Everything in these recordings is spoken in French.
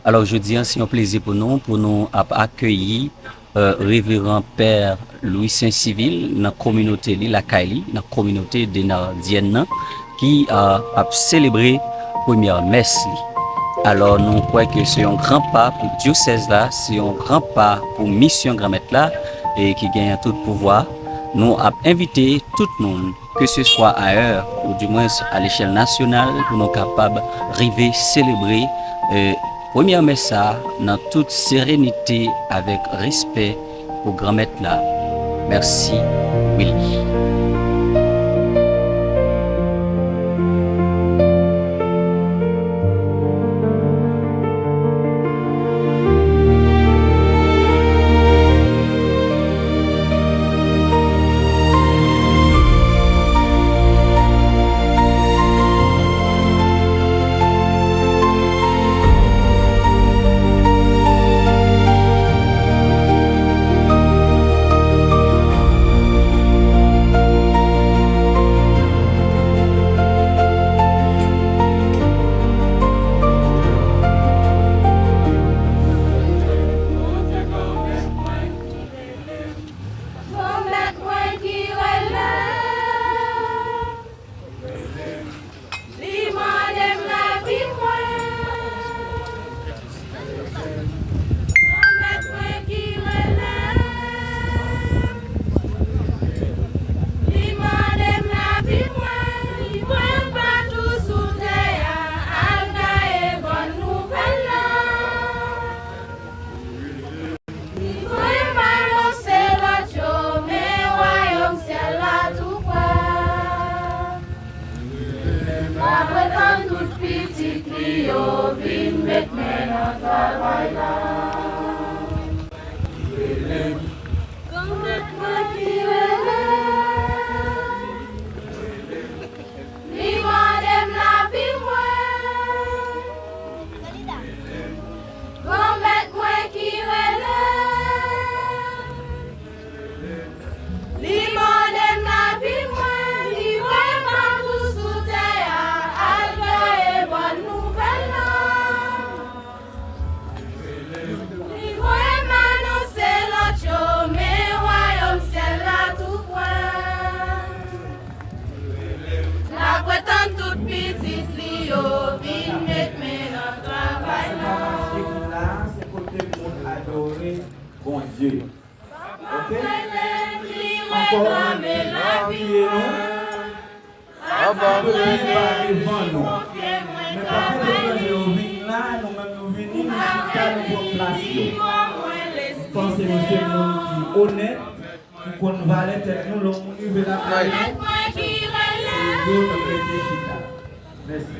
Alors, je dis, c'est un plaisir pour nous accueillir révérend Père Louis Saint-Civil dans la communauté la Kaili, dans la communauté de Nardienne qui a célébré la première messe. Alors, nous croyons que c'est un grand pas pour diocèse là, c'est un grand pas pour mission grand-maître là, et qui gagne tout pouvoir. Nous avons invité tout le monde, que ce soit ailleurs ou du moins à l'échelle nationale, pour nous capables d'arriver célébrer première messe dans toute sérénité, avec respect pour grand-maître là. Merci, Willy. Bon Dieu. Ok? Encore priez-nous. Devant nous. Mais par contre, nous venons là, nous venons jusqu'à notre place. Pensez que c'est un homme qui est honnête, qui connaît valer tête nous, l'homme qui veut la paix. Et d'autres réfléchissent. Merci.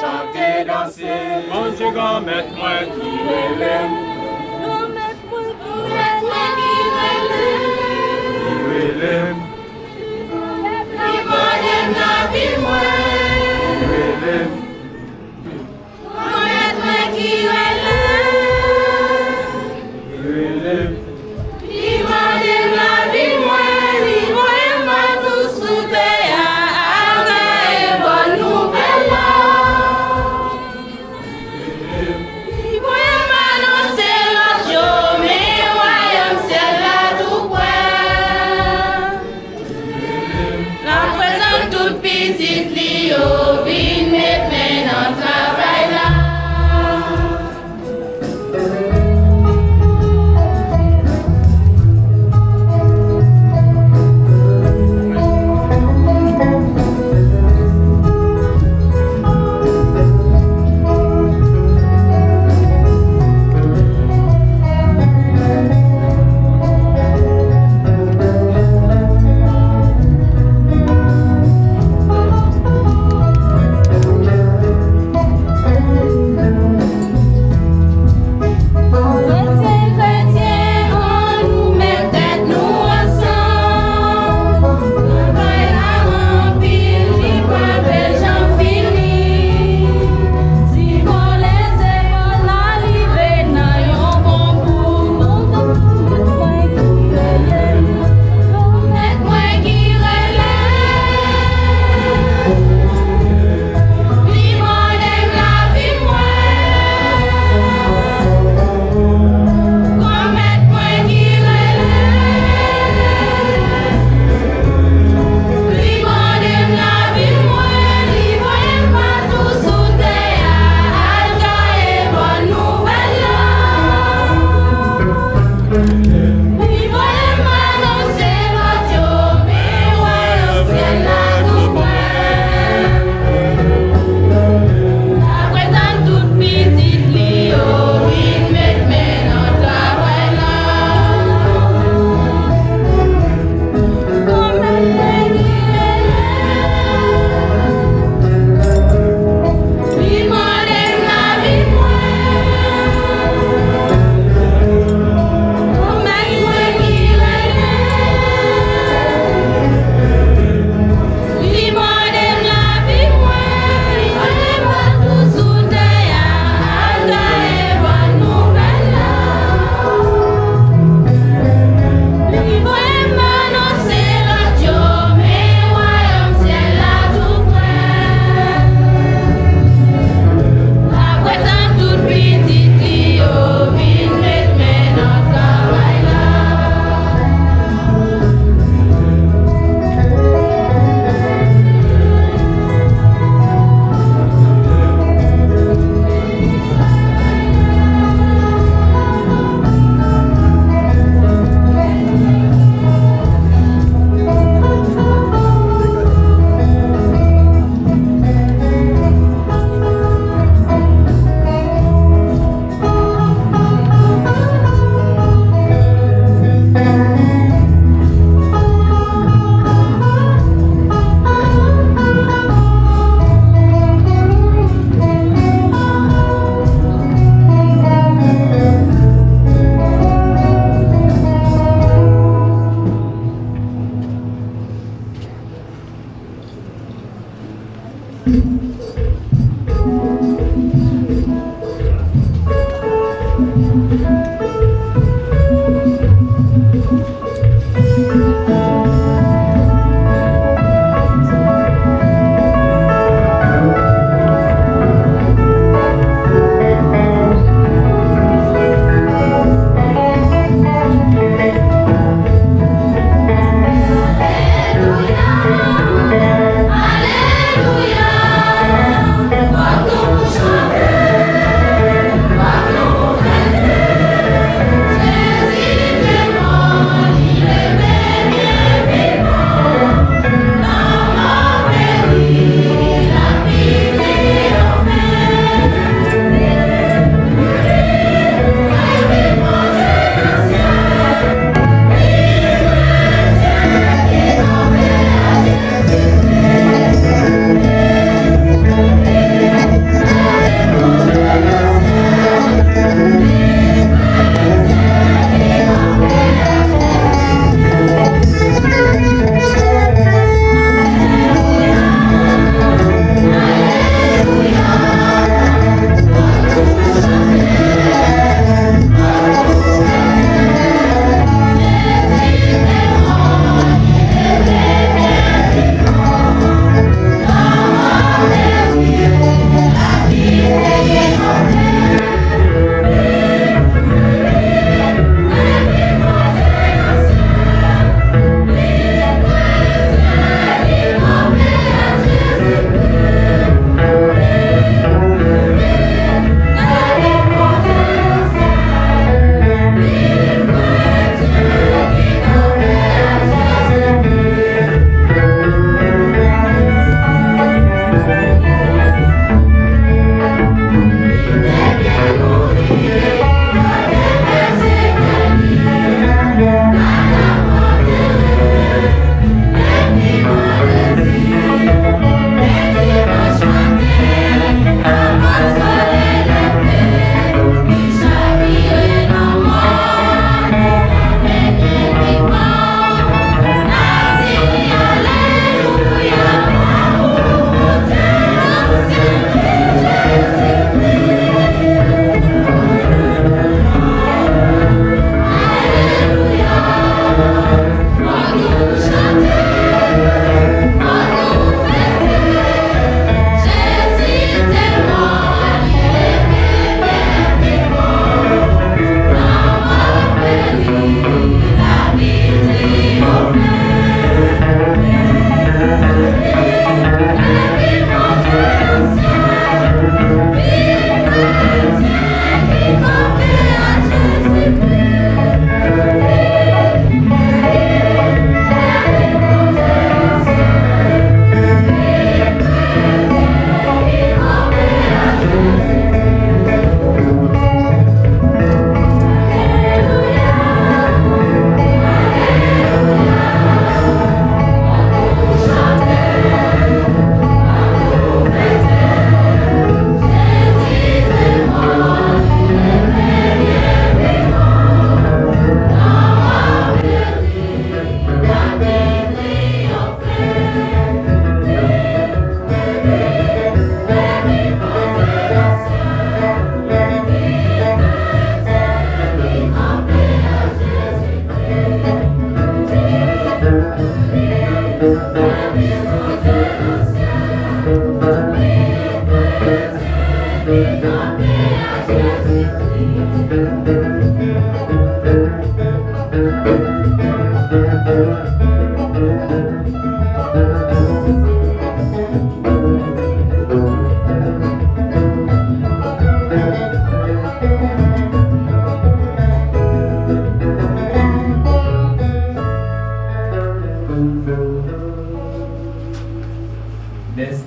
Chanter, danser, mon Dieu, grand-mère, moi qui l'aime. Grand-mère, moi qui l'aime. La vie, moi. Grand-mère, moi qui l'aime. La vie, moi. Boy,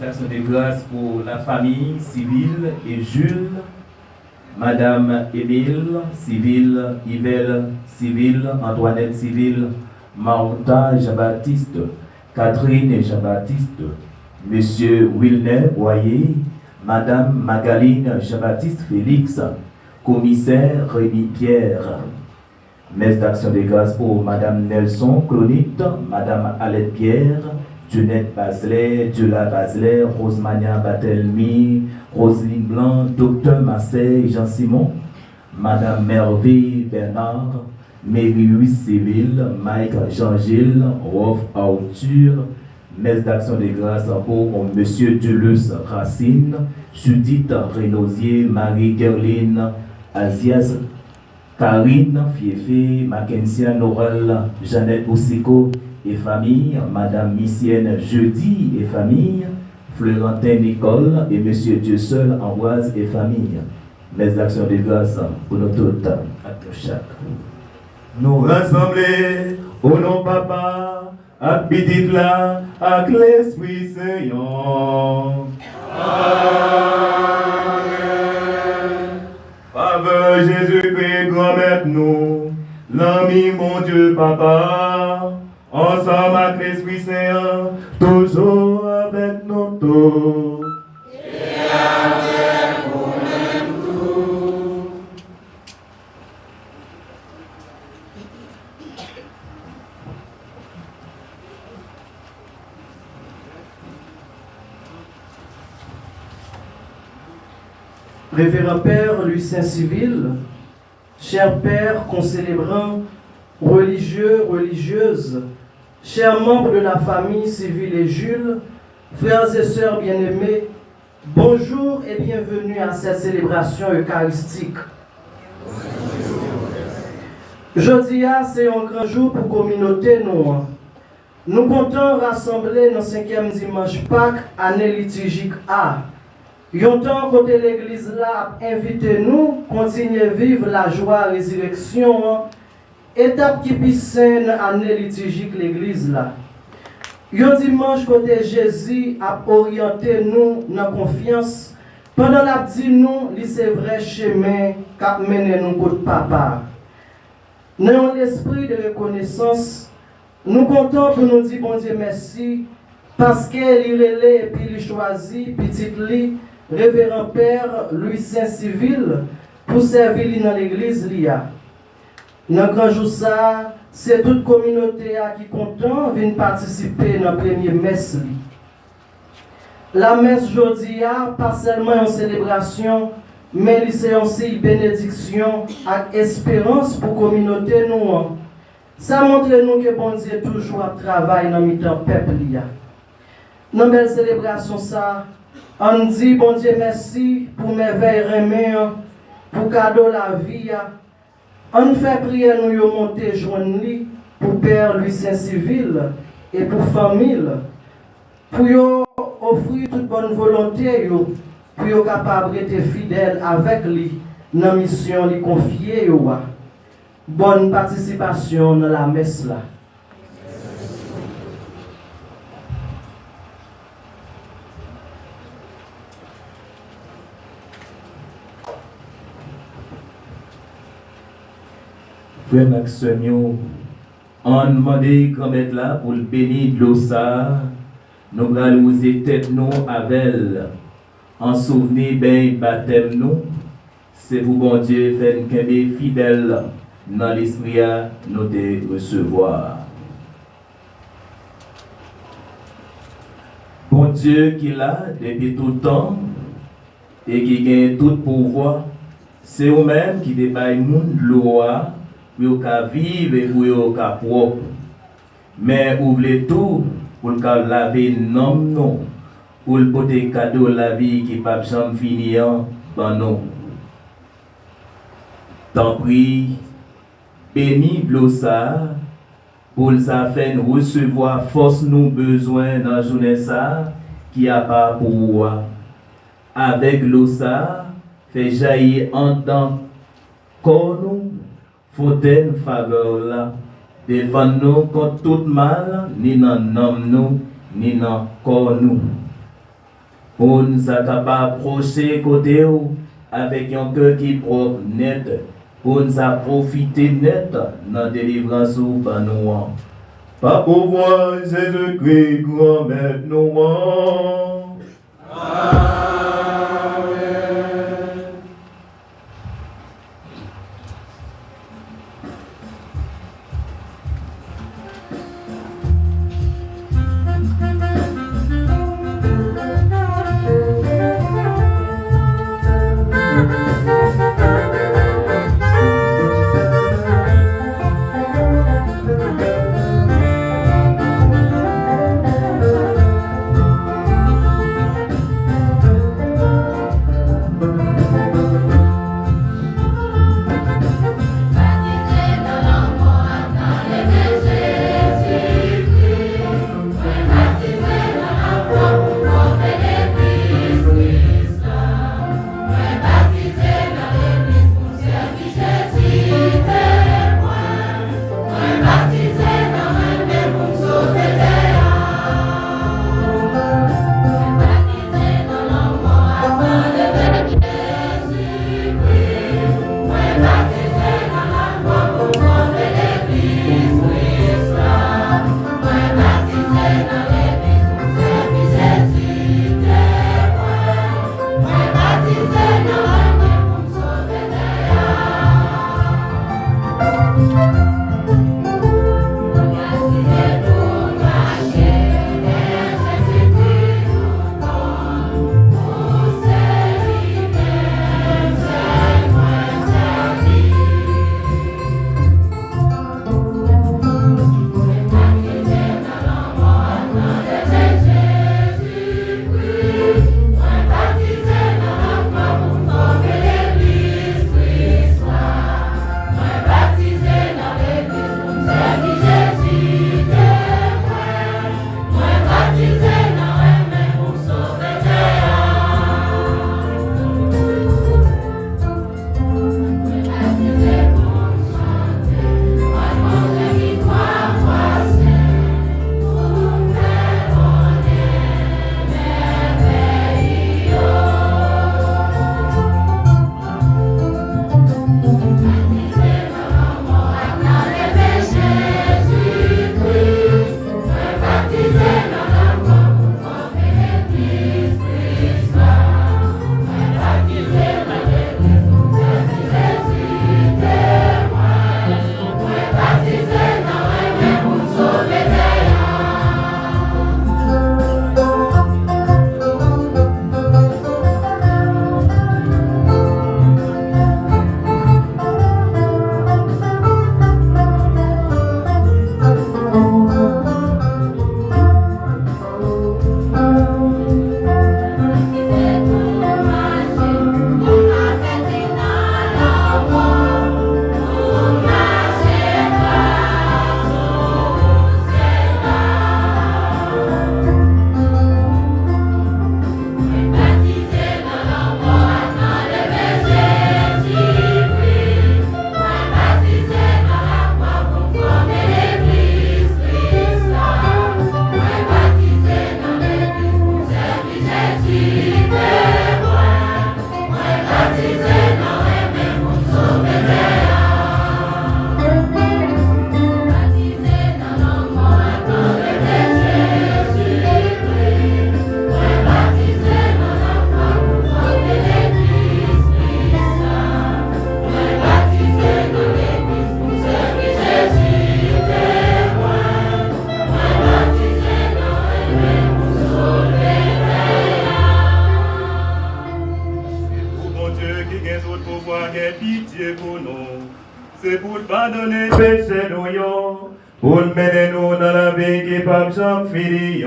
L'action de grâce pour la famille civile et Jules, Madame Émile civile, Yvelle civile, Antoinette civile, Martha Jean-Baptiste, Catherine Jean-Baptiste, Monsieur Wilner Boyer, Madame Magaline Jean-Baptiste Félix, Commissaire Rémi Pierre. Messe d'action de grâce pour Madame Nelson Clonite, Madame Alette Pierre, Junette Bazelet, Diola Bazelet, Rosemania Batelmi, Roselyne Blanc, Docteur Marseille, Jean-Simon, Madame Merveille Bernard, Marie-Louise Civil, Mike Jean-Gilles, Rolf Arthur, Messe d'Action des Grâces pour Monsieur Dulus Racine, Judith Renosier, Marie Gerline, Azias, Karine Fiefé, Mackenzie Norel, Jeannette Boussico et famille, Madame Missienne Jeudi et famille, Florentin Nicole et Monsieur Dieu seul, Ambroise et famille. Messe d'Action des Grâces pour nous toutes, à chaque. Nous rassembler au nom Papa, à petit là, à l'Esprit Saint. Faveur Jésus-Christ, grand-mère nous, l'ami mon Dieu Papa, ensemble avec l'Esprit Saint, toujours avec nous tous. Et avec nous-mêmes tous. Révérend Père Lucien Civil, cher Père concélébrant, religieux, religieuses, chers membres de la famille Civil et Jules, frères et sœurs bien-aimés, bonjour et bienvenue à cette célébration eucharistique. Jeudi, c'est un grand jour pour la communauté nous. Nous comptons rassembler dans le 5e dimanche Pâques, année liturgique A. Yontan côté l'église là invité nous continuer à vivre la joie résurrection, étape qui puis saine année liturgique l'église là. Yon dimanche côté Jésus a orienté nous dans confiance pendant la dit nous li c'est vrai chemin qu'a mené nous côté papa. Dans l'esprit de reconnaissance, nous comptons pour nous dire bon Dieu merci parce qu'il relève et puis il choisit petit li Révérend Père Louis Saint-Civil pour servir dans l'église l'IA. Dans le grand jour ça, c'est toute communauté qui content vient participer dans la première messe. La messe aujourd'hui pas seulement une célébration, mais c'est aussi une bénédiction et espérance pour la communauté nous. Ça montre nous que bon Dieu toujours travaille dans le temps peuple. Dans la belle célébration ça, on dit, bon Dieu, merci pour merveille remède, pour cadeau la vie. On fait prier nous monter joindre lui pour Père Louis Saint-Civil et pour famille. Pour offrir toute bonne volonté, pour être capable d'être fidèle avec lui dans la mission lui confiée. Bonne participation dans la messe là. Frère Maximio, on demandé comme être là pour le bénir de l'eau ça, nous allons tête nous avec en souvenir ben baptême nous, c'est pour bon Dieu faire une fidèle dans l'esprit à nous de recevoir. Bon Dieu qui est là depuis tout le temps et qui gagne tout pouvoir, c'est vous-même qui débaille monde loi pour vivre et pour propre. Mais ouvrez tout pour laver nom nous, pour le porter cadeau la vie qui pas jamais finir dans nous. Tant pis, bénis l'eau ça, pour ça faire recevoir force nous besoin dans la journée ça, qui a pas pour avec l'eau ça, fait jaillir en tant qu'on nous, fontaine faveur là, défend nous contre tout mal, ni dans nom nous, ni dans corps nous. Pour nous approcher côté où, avec un cœur qui est propre, net, pour nous profiter net dans la délivrance ou par nous. Par pouvoir Jésus-Christ, grand maître nous. Dieu pour nous. C'est pour pardonner péché nous, pour mener nous dans la vie qui pas jamais fini.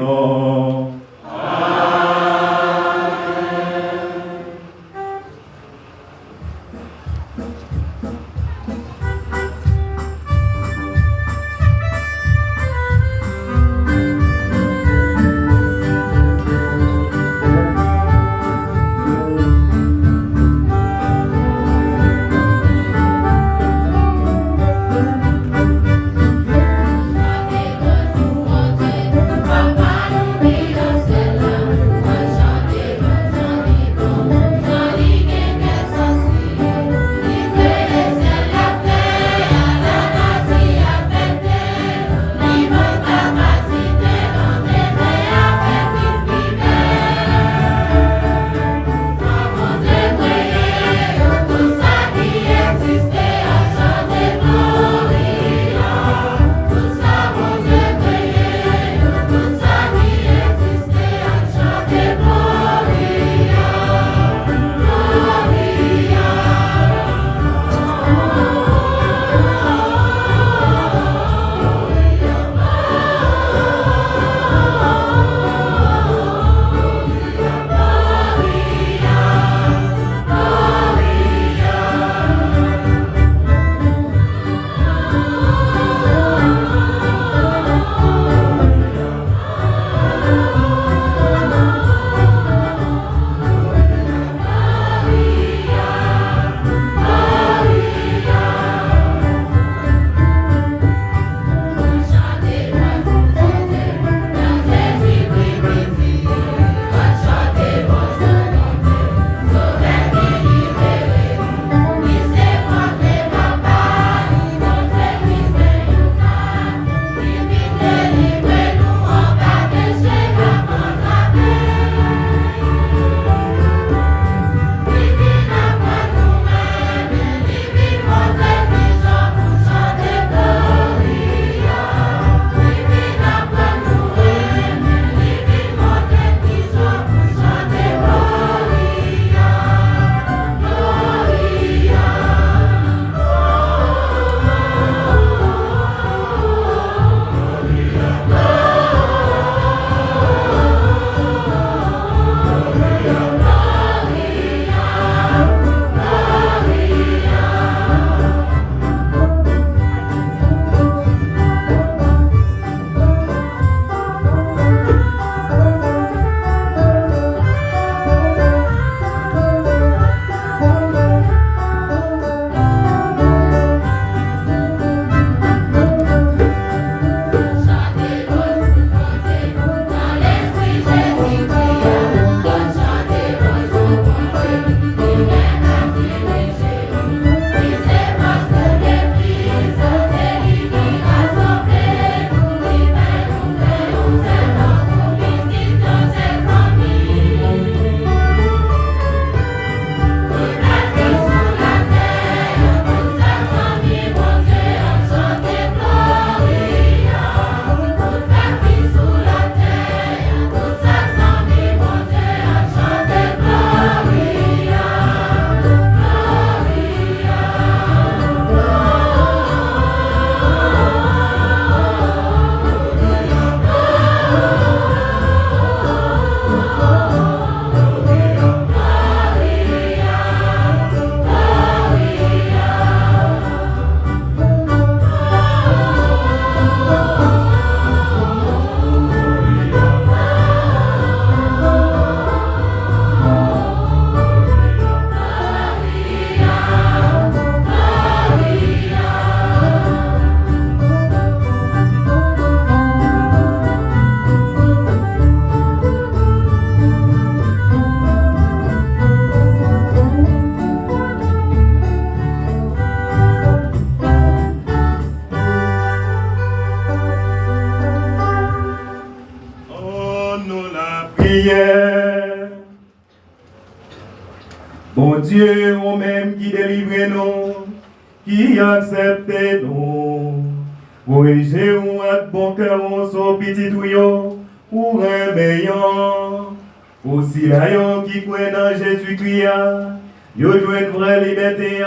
prière. Bon Dieu, on même qui délivre nous, qui accepte nous, corrigez nous avec bon cœur, on soit petit ou pour un meilleur. Aussi là, qui croit dans Jésus-Christ, yo joue une vraie liberté,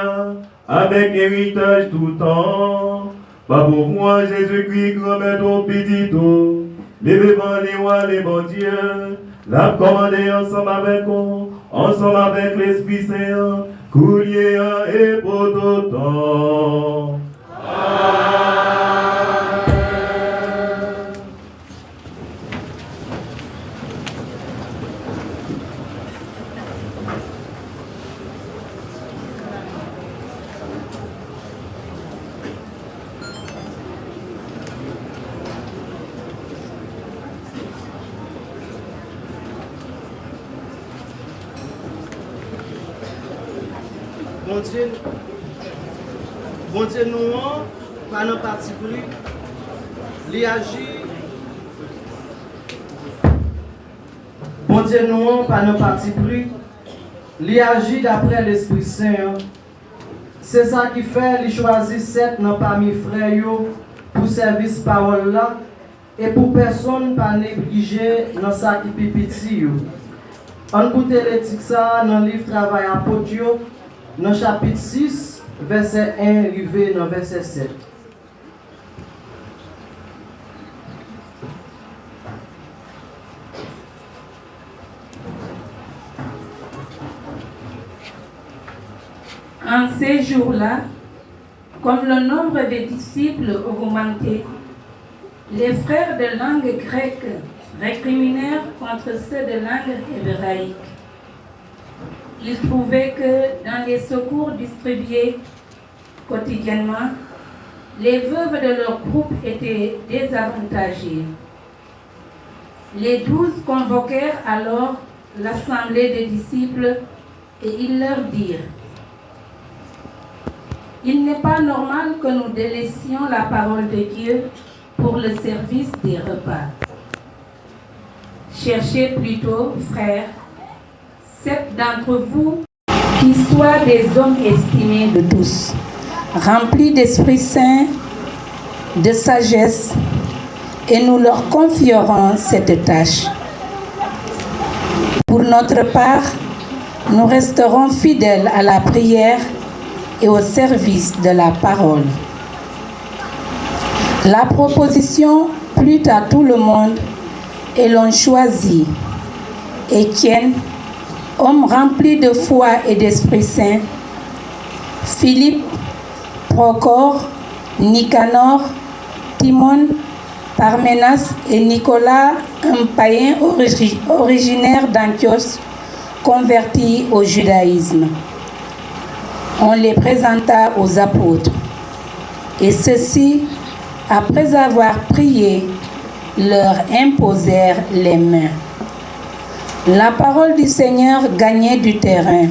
avec héritage tout temps. Pas pour moi, Jésus-Christ, grand-mère ton petit tout. Les bébés, les rois, les bons dieux. La commander ensemble avec nous, ensemble avec l'Esprit Saint, coulier et pour tout temps. Bon Dieu, nous, pas nos parti pris, il agit. Bon Dieu, nous, pas nos parti pris, il agit d'après l'Esprit Saint. C'est ça qui fait, il choisit 7 dans parmi frères pour servir cette parole là et pour personne pas négliger dans ça qui est petit. On écoute l'éthique ça dans le livre Travail apôtre, dans chapitre 6, verset 1, arrivé dans verset 7. En ces jours-là, comme le nombre des disciples augmentait, les frères de langue grecque récriminèrent contre ceux de langue hébraïque. Ils trouvaient que dans les secours distribués quotidiennement, les veuves de leur groupe étaient désavantagées. Les 12 convoquèrent alors l'assemblée des disciples et ils leur dirent: il n'est pas normal que nous délaissions la parole de Dieu pour le service des repas. Cherchez plutôt, frères, 7 d'entre vous qui soient des hommes estimés de tous, remplis d'Esprit Saint, de sagesse, et nous leur confierons cette tâche. Pour notre part, nous resterons fidèles à la prière et au service de la parole. La proposition plut à tout le monde et l'on choisit Étienne, homme rempli de foi et d'Esprit Saint, Philippe, Procor, Nicanor, Timon, Parménas et Nicolas, un païen originaire d'Antioche, converti au judaïsme. On les présenta aux apôtres. Et ceux-ci, après avoir prié, leur imposèrent les mains. La parole du Seigneur gagnait du terrain.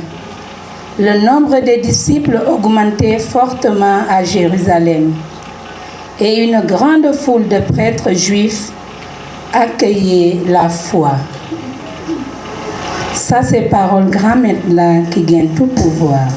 Le nombre des disciples augmentait fortement à Jérusalem. Et une grande foule de prêtres juifs accueillait la foi. Ça, c'est parole grand maintenant qui gagne tout pouvoir.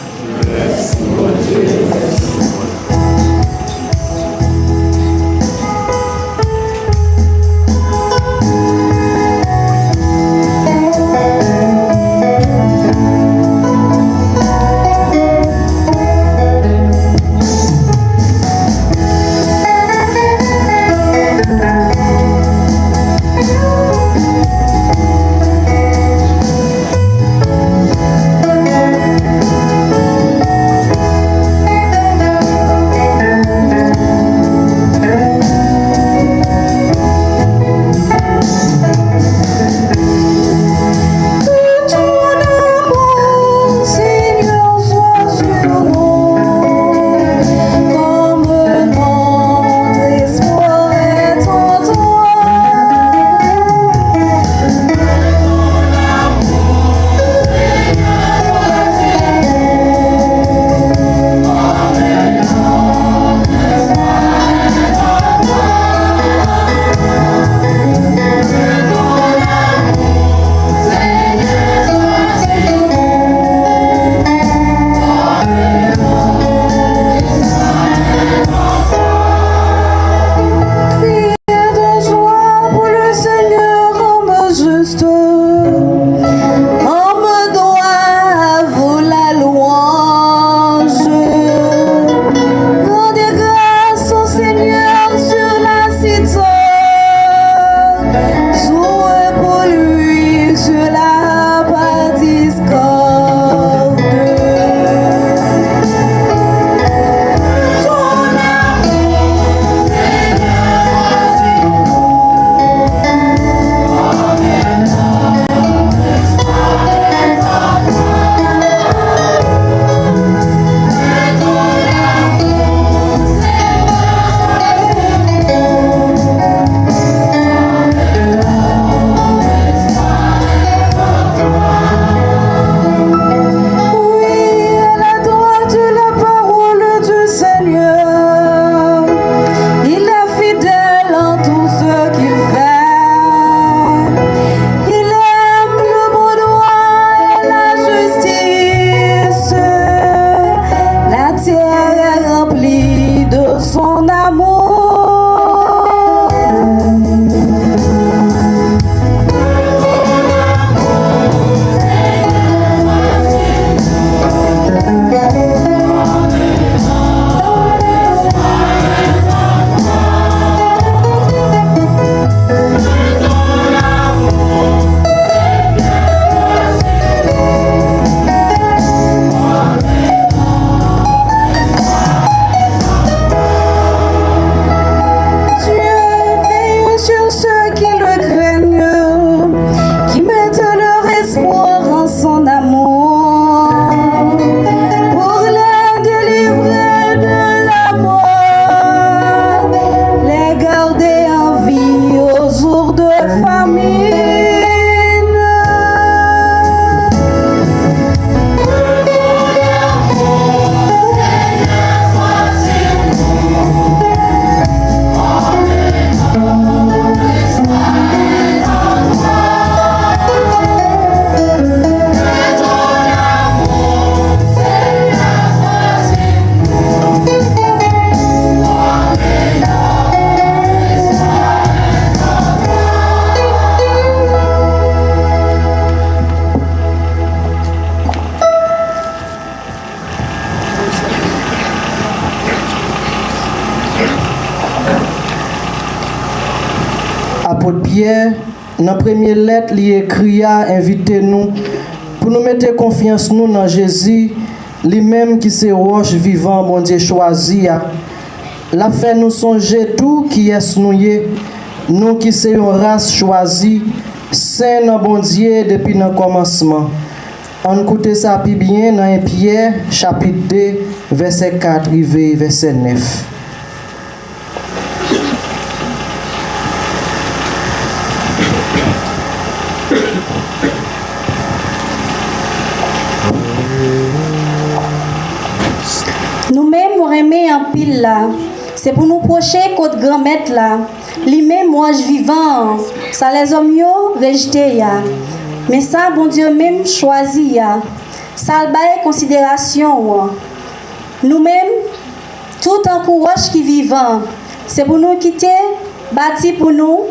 Pierre, dans la première lettre, il écrit à inviter nous pour nous mettre confiance nous dans Jésus, lui-même qui c'est roche vivant, bon Dieu choisi. La fait nous songer tout qui est nous qui c'est une race choisie, saint dans bon Dieu depuis le commencement. On écoute ça plus bien dans 1 Pierre, chapitre 2, verset 4, verset 9. Nous-mêmes, nous aimons en pile là. C'est pour nous procher contre grand-mère là. Lui-même, moi, je vivant. Ça, les hommes, yo, rejeté ya. Mais ça, bon Dieu, même choisi ya. Ça, le bail considération. Nous-mêmes, tout en courage qui vivant. C'est pour nous quitter, bâti pour nous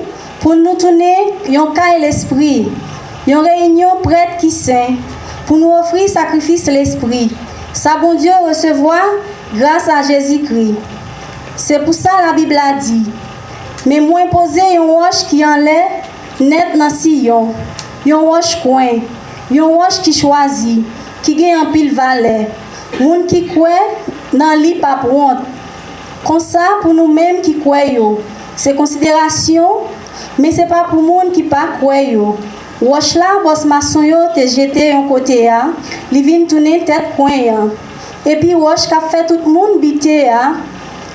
tourner, yon cas et l'esprit. Yon réunion prête qui saint. Pour nous offrir sacrifice l'esprit. Ça, bon Dieu, recevoir grâce à Jésus-Christ. C'est pour ça la Bible a dit. Mais moi poser un roche qui en l'air, net dans sillon. Un roche coin. Un roche qui choisit, qui gagne en pile valeur. Moun qui croit dans lit pas honte. Comme ça pour nous-mêmes qui croyons. C'est considération, mais c'est pas pour moun qui pas croyons. Roche là, boss maçon yo te jeté un côté a, li vinn tourner tête coin ya. Et puis roche qui a fait tout le monde bité a,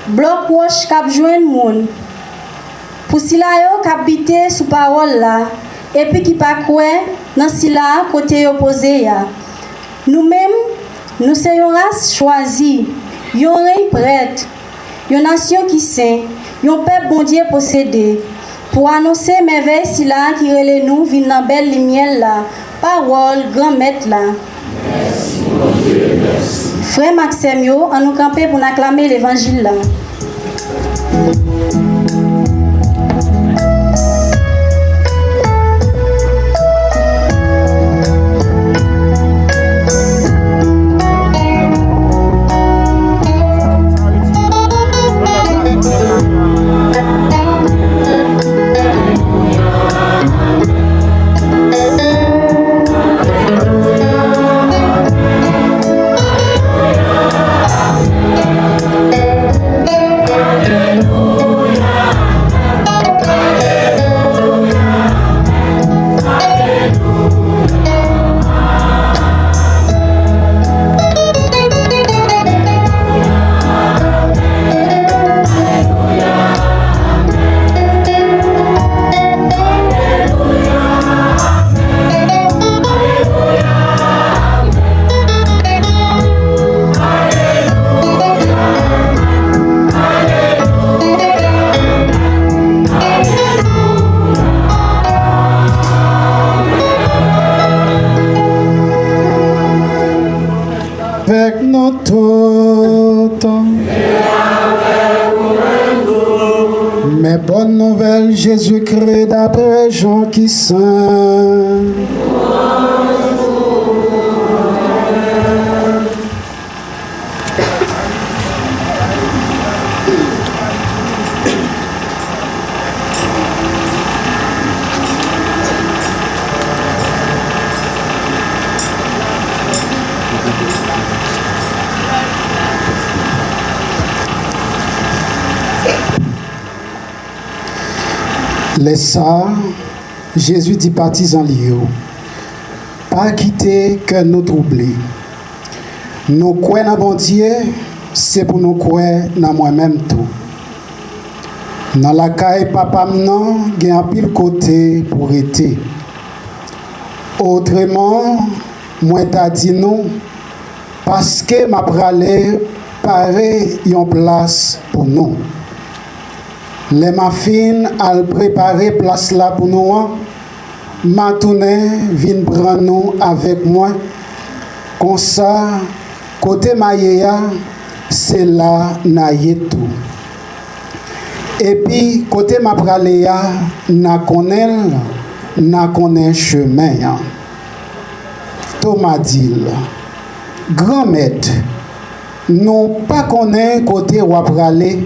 bloc roche qui a joindre moun. Pour si la yo qui a bité sous parole là, et puis qui pas croire dans si la côté opposé ya. Nous-mêmes, nous sommes une race choisie, yon règne prêtre, une nation qui saint, yon peuple bon Dieu possédé. Pour annoncer merveille si là qui relève nous vient dans belle lumière là, parole grand maître là. Merci, mon Dieu, merci. Frère Maxime yo, on nous camper pour acclamer l'évangile là. Avec notre temps. Mais bonne nouvelle, Jésus-Christ d'après Jean qui saint. Les ça, Jésus dit partisans liés, pas quitter que nous troubler. Nous croyons dans bon Dieu, c'est pour nous croire dans moi-même tout. Dans la caille papa non, il y a un pile côté pour être. Autrement, moi t'ai dit non, parce que ma bralé paraît une place pour nous. Les mafines al préparer place là pour nous. Maintenant, viens prendre nous avec moi. Comme ça, côté Maïa, c'est là naïe tout. Et puis, côté Mabraléa, na connaît chemin. Thomas dit, grand maître, nous pas connaît côté Wabralé.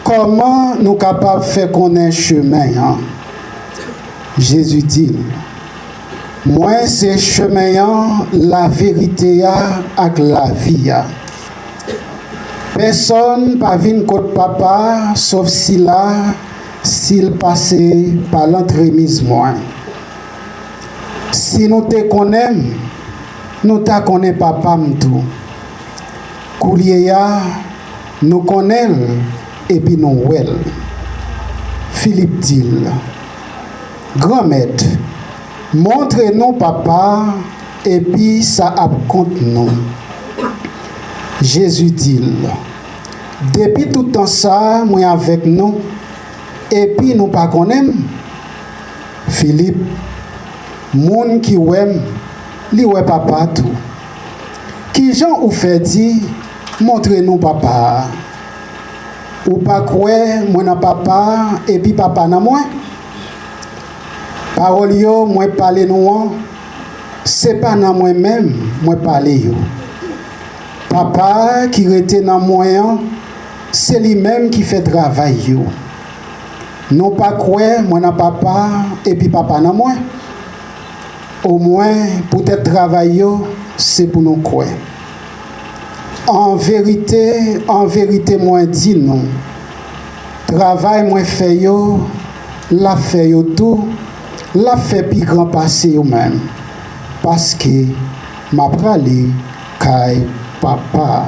Comment nous capables de faire connaître chemin? Jésus dit, moi c'est chemin, la vérité avec la vie. Personne pas vient côté papa, sauf s'il passait par l'entremise moi. Si nous te connaissons, nous te connaissons papa tout. Koulier nous connaissons et puis nous well. Philippe dit, grand maître, montrez-nous papa et puis ça compte nous. Jésus dit, depuis tout temps ça, moi avec nous, et puis nous pas connaissons. Philippe, moun qui ouem, li oué papa tout. Qui Jean ou fait dit, montrez-nous papa. Ou pas quoi, moi na papa, et puis papa na moi. Parole yo, moi parler nous, c'est pas na moi-même, moi parler yo. Papa qui était dans moi, c'est lui-même qui fait travail yo. Non pas quoi, moi na papa, et puis papa na moi. Au moins, peut-être travail yo, c'est pour nous quoi. En vérité, moi dis non. Travail moi fait yo, la fait yo tout, la fait plus grand passé yo même. Parce que m'a pralé kay papa.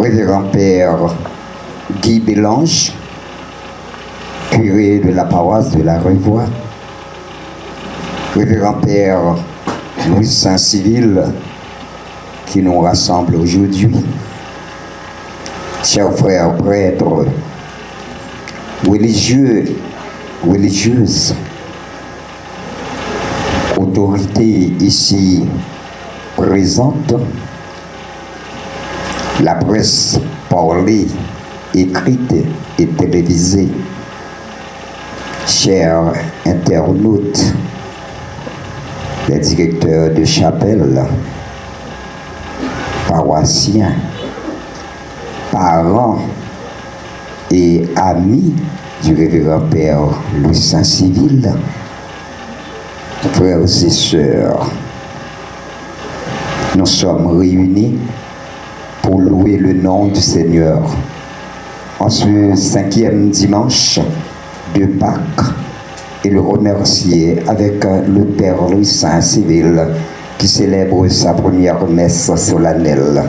Révérend Père Guy Bélange, curé de la paroisse de la Revoie, Révérend Père Louis Saint-Civil, qui nous rassemble aujourd'hui, chers frères prêtres, religieux, religieuses, autorités ici présentes, la presse parlée, écrite et télévisée, chers internautes, les directeurs de chapelle, paroissiens, parents et amis du révérend Père Louis Saint-Civil, frères et sœurs, nous sommes réunis pour louer le nom du Seigneur en ce 5e dimanche de Pâques et le remercier avec le Père Louis Saint-Civil qui célèbre sa première messe solennelle.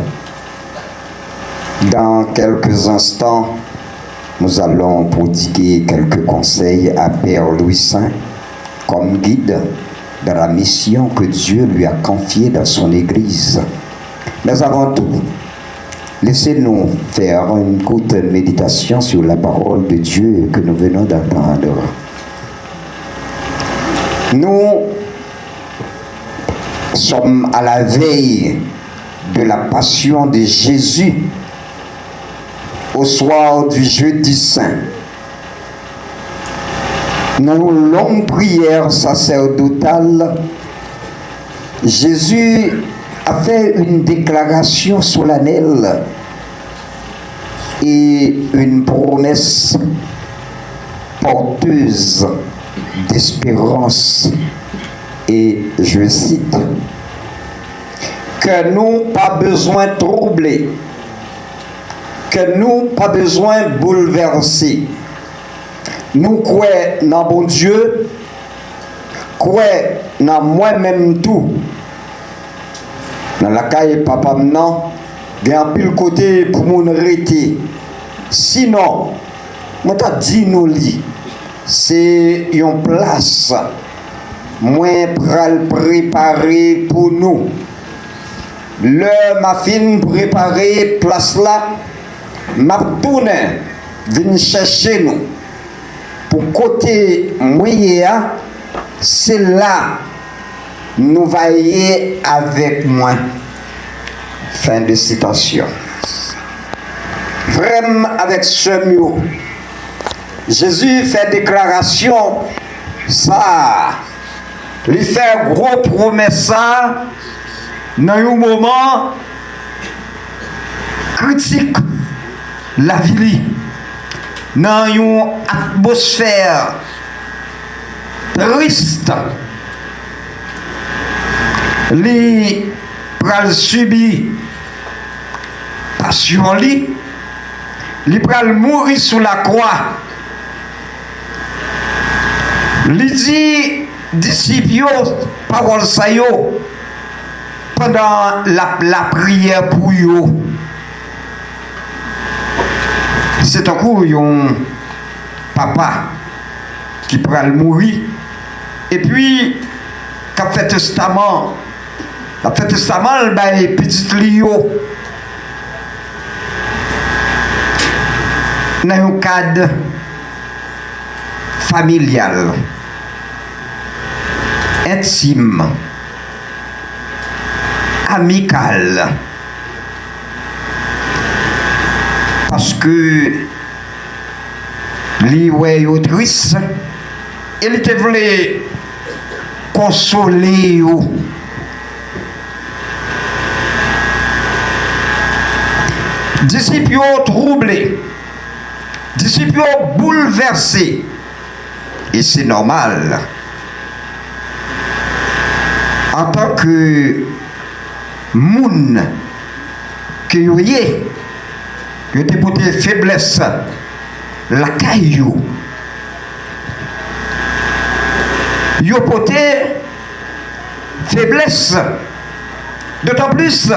Dans quelques instants, nous allons prodiguer quelques conseils à Père Louis Saint comme guide dans la mission que Dieu lui a confiée dans son Église. Mais avant tout, laissez-nous faire une courte méditation sur la parole de Dieu que nous venons d'entendre. Nous sommes à la veille de la passion de Jésus au soir du jeudi saint. Nos longues prières sacerdotales, Jésus a fait une déclaration solennelle et une promesse porteuse d'espérance. Et je cite, que nous pas besoin de troubler, que nous pas besoin de bouleverser. Nous croyons dans bon Dieu, croyons dans moi-même tout. Dans la caille papa maintenant, il y a un pile côté pour mon arrêter. Sinon, moi t'as dit nous li, c'est une place moins pral préparé pour nous. Le ma fin préparé place là, m'a tourné vient chercher nous. Pour côté moyen, c'est là nous veiller avec moi. Fin de citation. Vraiment avec ce mot, Jésus fait déclaration, ça, lui fait gros promesse ça, dans un moment critique, la vie, dans une atmosphère triste, lui pral subir passion lui pral mourir sous la croix. Lui dit disciples parole sa yo pendant la prière pour yo. C'est un coup un papa qui pral mourir et puis qu'a fait testament. La fait testament, le bail petit Lio. Dans un cadre familial, intime, amical. Parce que lui ouais autrice, il était voulu consoler vous. Disciples troublés, disciples bouleversés, et c'est normal. En tant que moun que vous avez pour des faiblesses, la caillou, vous avez faiblesse, d'autant plus.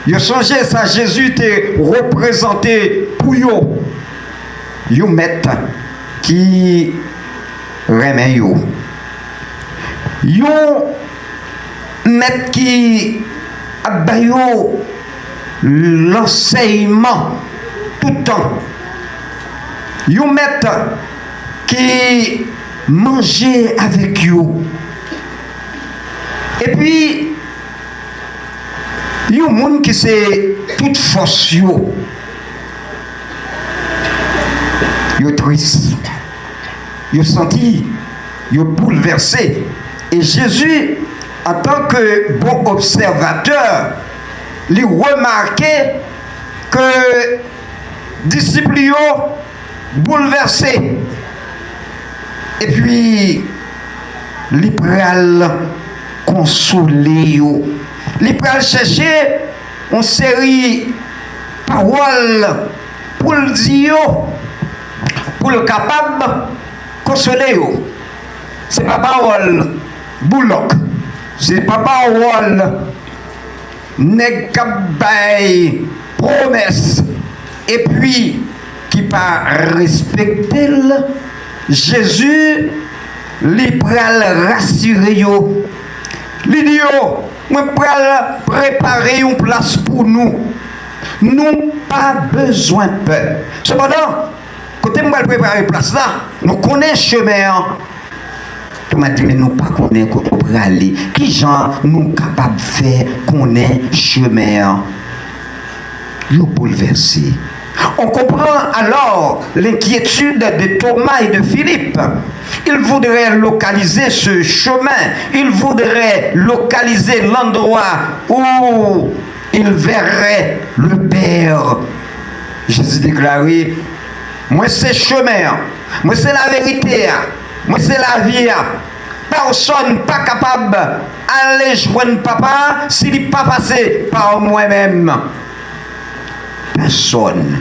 Yo songez ça, Jésus t'est représenté pour yo. Yo maître qui remet yo. Yo maître qui a yo l'enseignement tout le temps. Yo maître qui mangeait avec yo. Et puis il y a un monde qui c'est toute force yo. Yo triste. Yo senti, yo bouleversé. Et Jésus, en tant que bon observateur, il remarquait que disciples yo bouleversés. Et puis, il pral consoler yo. Il pral chercher une série de paroles pour le dire, pour le capable de consoler. Ce n'est pas parole bouloc, ce n'est pas parole nèg bay promesse et puis qui pas respecter Jésus li pral rassurer yo. Li dit yo, moi pral préparer une place pour nous. Nous pas besoin de peur. Cependant, quand moi préparer place là, nous connaissons chemin. Tu m'as dit mais nous pas connaître comment aller. Qui gens nous capable de faire connaître chemin. Nous bouleverser. On comprend alors l'inquiétude de Thomas et de Philippe. Ils voudraient localiser ce chemin, ils voudraient localiser l'endroit où ils verraient le Père. Jésus déclarait, moi c'est chemin, moi c'est la vérité, moi c'est la vie. Personne pas capable aller joindre papa s'il n'est pas passé par moi-même. Personne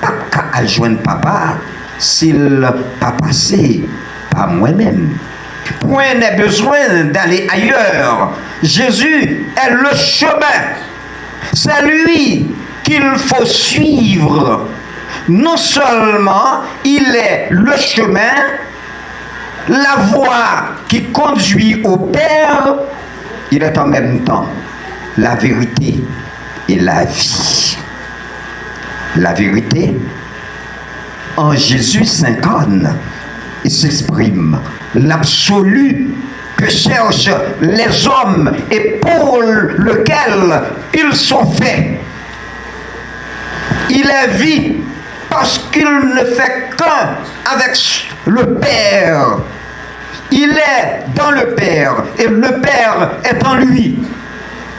n'a qu'à joindre papa s'il n'a pas passé par moi-même. Point n'est besoin d'aller ailleurs. Jésus est le chemin. C'est lui qu'il faut suivre. Non seulement il est le chemin, la voie qui conduit au Père, il est en même temps la vérité et la vie. La vérité, en Jésus s'incarne et s'exprime. L'absolu que cherchent les hommes et pour lequel ils sont faits. Il est vie parce qu'il ne fait qu'un avec le Père. Il est dans le Père et le Père est en lui.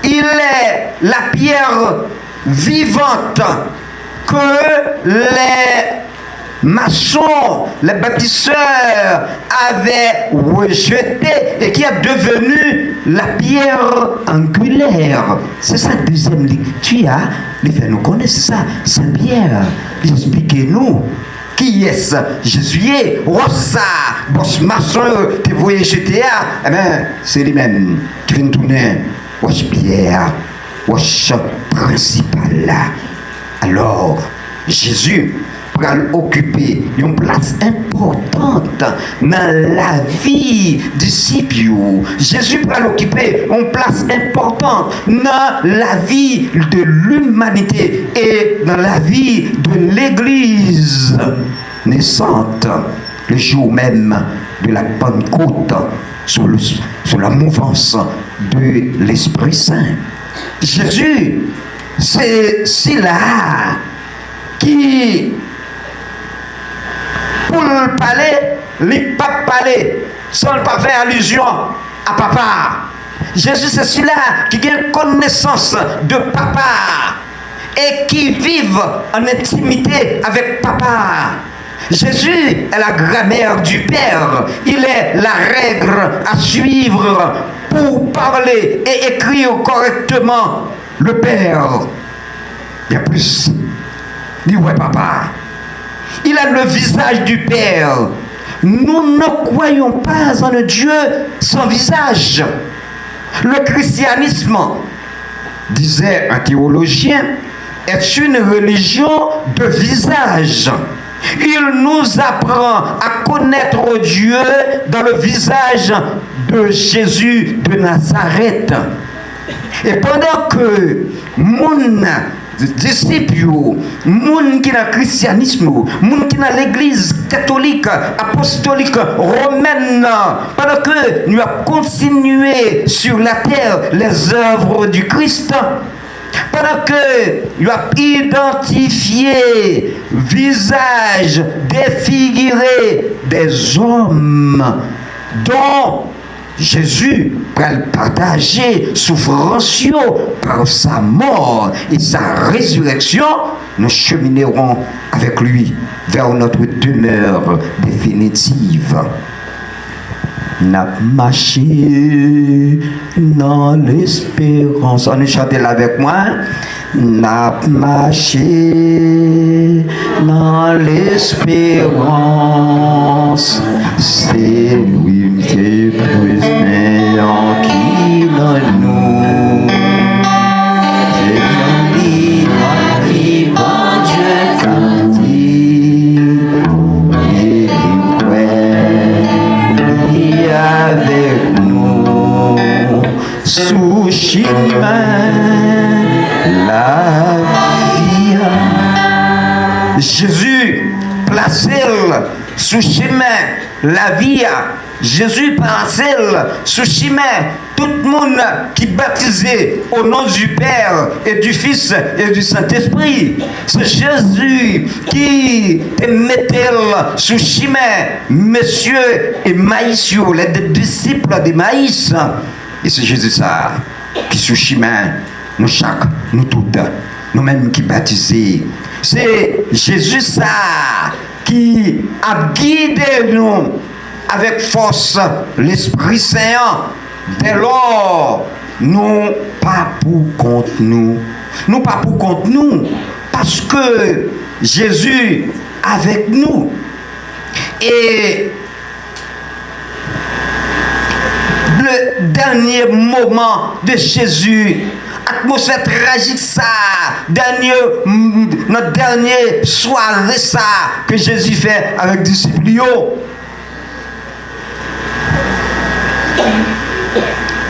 Il est la pierre vivante que les maçons, les bâtisseurs avaient rejetée et qui est devenue la pierre angulaire. C'est sa deuxième lecture. Les fait nous connaissent ça, sa pierre. Expliquez-nous. Qui est-ce? Jésus est Rosa, boss maçon, tu voyais GTA. Eh bien, c'est lui-même qui vient tourner. Wesh pierre, wesh principal. Alors, Jésus va occuper une place importante dans la vie des disciples. Jésus va occuper une place importante dans la vie de l'humanité et dans la vie de l'Église naissante, le jour même de la Pentecôte, sous la mouvance de l'Esprit Saint. Jésus, c'est celui-là qui, pour le parler, il pas parler sans pas faire allusion à papa. Jésus, c'est celui-là qui a une connaissance de papa et qui vit en intimité avec papa. Jésus est la grammaire du Père. Il est la règle à suivre pour parler et écrire correctement le Père. Il y a plus. Dis ouais papa. Il a le visage du Père. Nous ne croyons pas en un Dieu sans visage. Le christianisme, disait un théologien, est une religion de visage. Il nous apprend à connaître Dieu dans le visage de Jésus de Nazareth. Et pendant que mon disciples, moun qui dans le christianisme, moun qui dans l'église catholique, apostolique, romaine, pendant que nous avons continué sur la terre les œuvres du Christ, pendant que nous avons identifié visage défiguré des hommes dont Jésus va partager souffrance par sa mort et sa résurrection, nous cheminerons avec lui vers notre demeure définitive. N'a marché dans l'espérance. On est chanté là avec moi. N'a marché dans l'espérance. C'est lui qui est plus meilleur qui dans nous. C'est lui qui bon Dieu grandit. Et il avec nous sous chemin la vie. Jésus placé sous chemin la vie. Jésus placé sous chemin tout le monde qui baptisé au nom du Père et du Fils et du Saint-Esprit. C'est Jésus qui mettait sous chemin Monsieur et Maïs, les disciples de Maïs. Et c'est Jésus ça qui sous chemin nous chaque, nous toutes, nous-mêmes qui baptisés. C'est Jésus ça qui a guidé nous avec force l'Esprit Saint Dès lors, nous pas pour contre nous. Nous pas pour contre nous. Parce que Jésus avec nous. Et le dernier moment de Jésus, atmosphère tragique ça, notre dernier soirée ça que Jésus fait avec les disciples.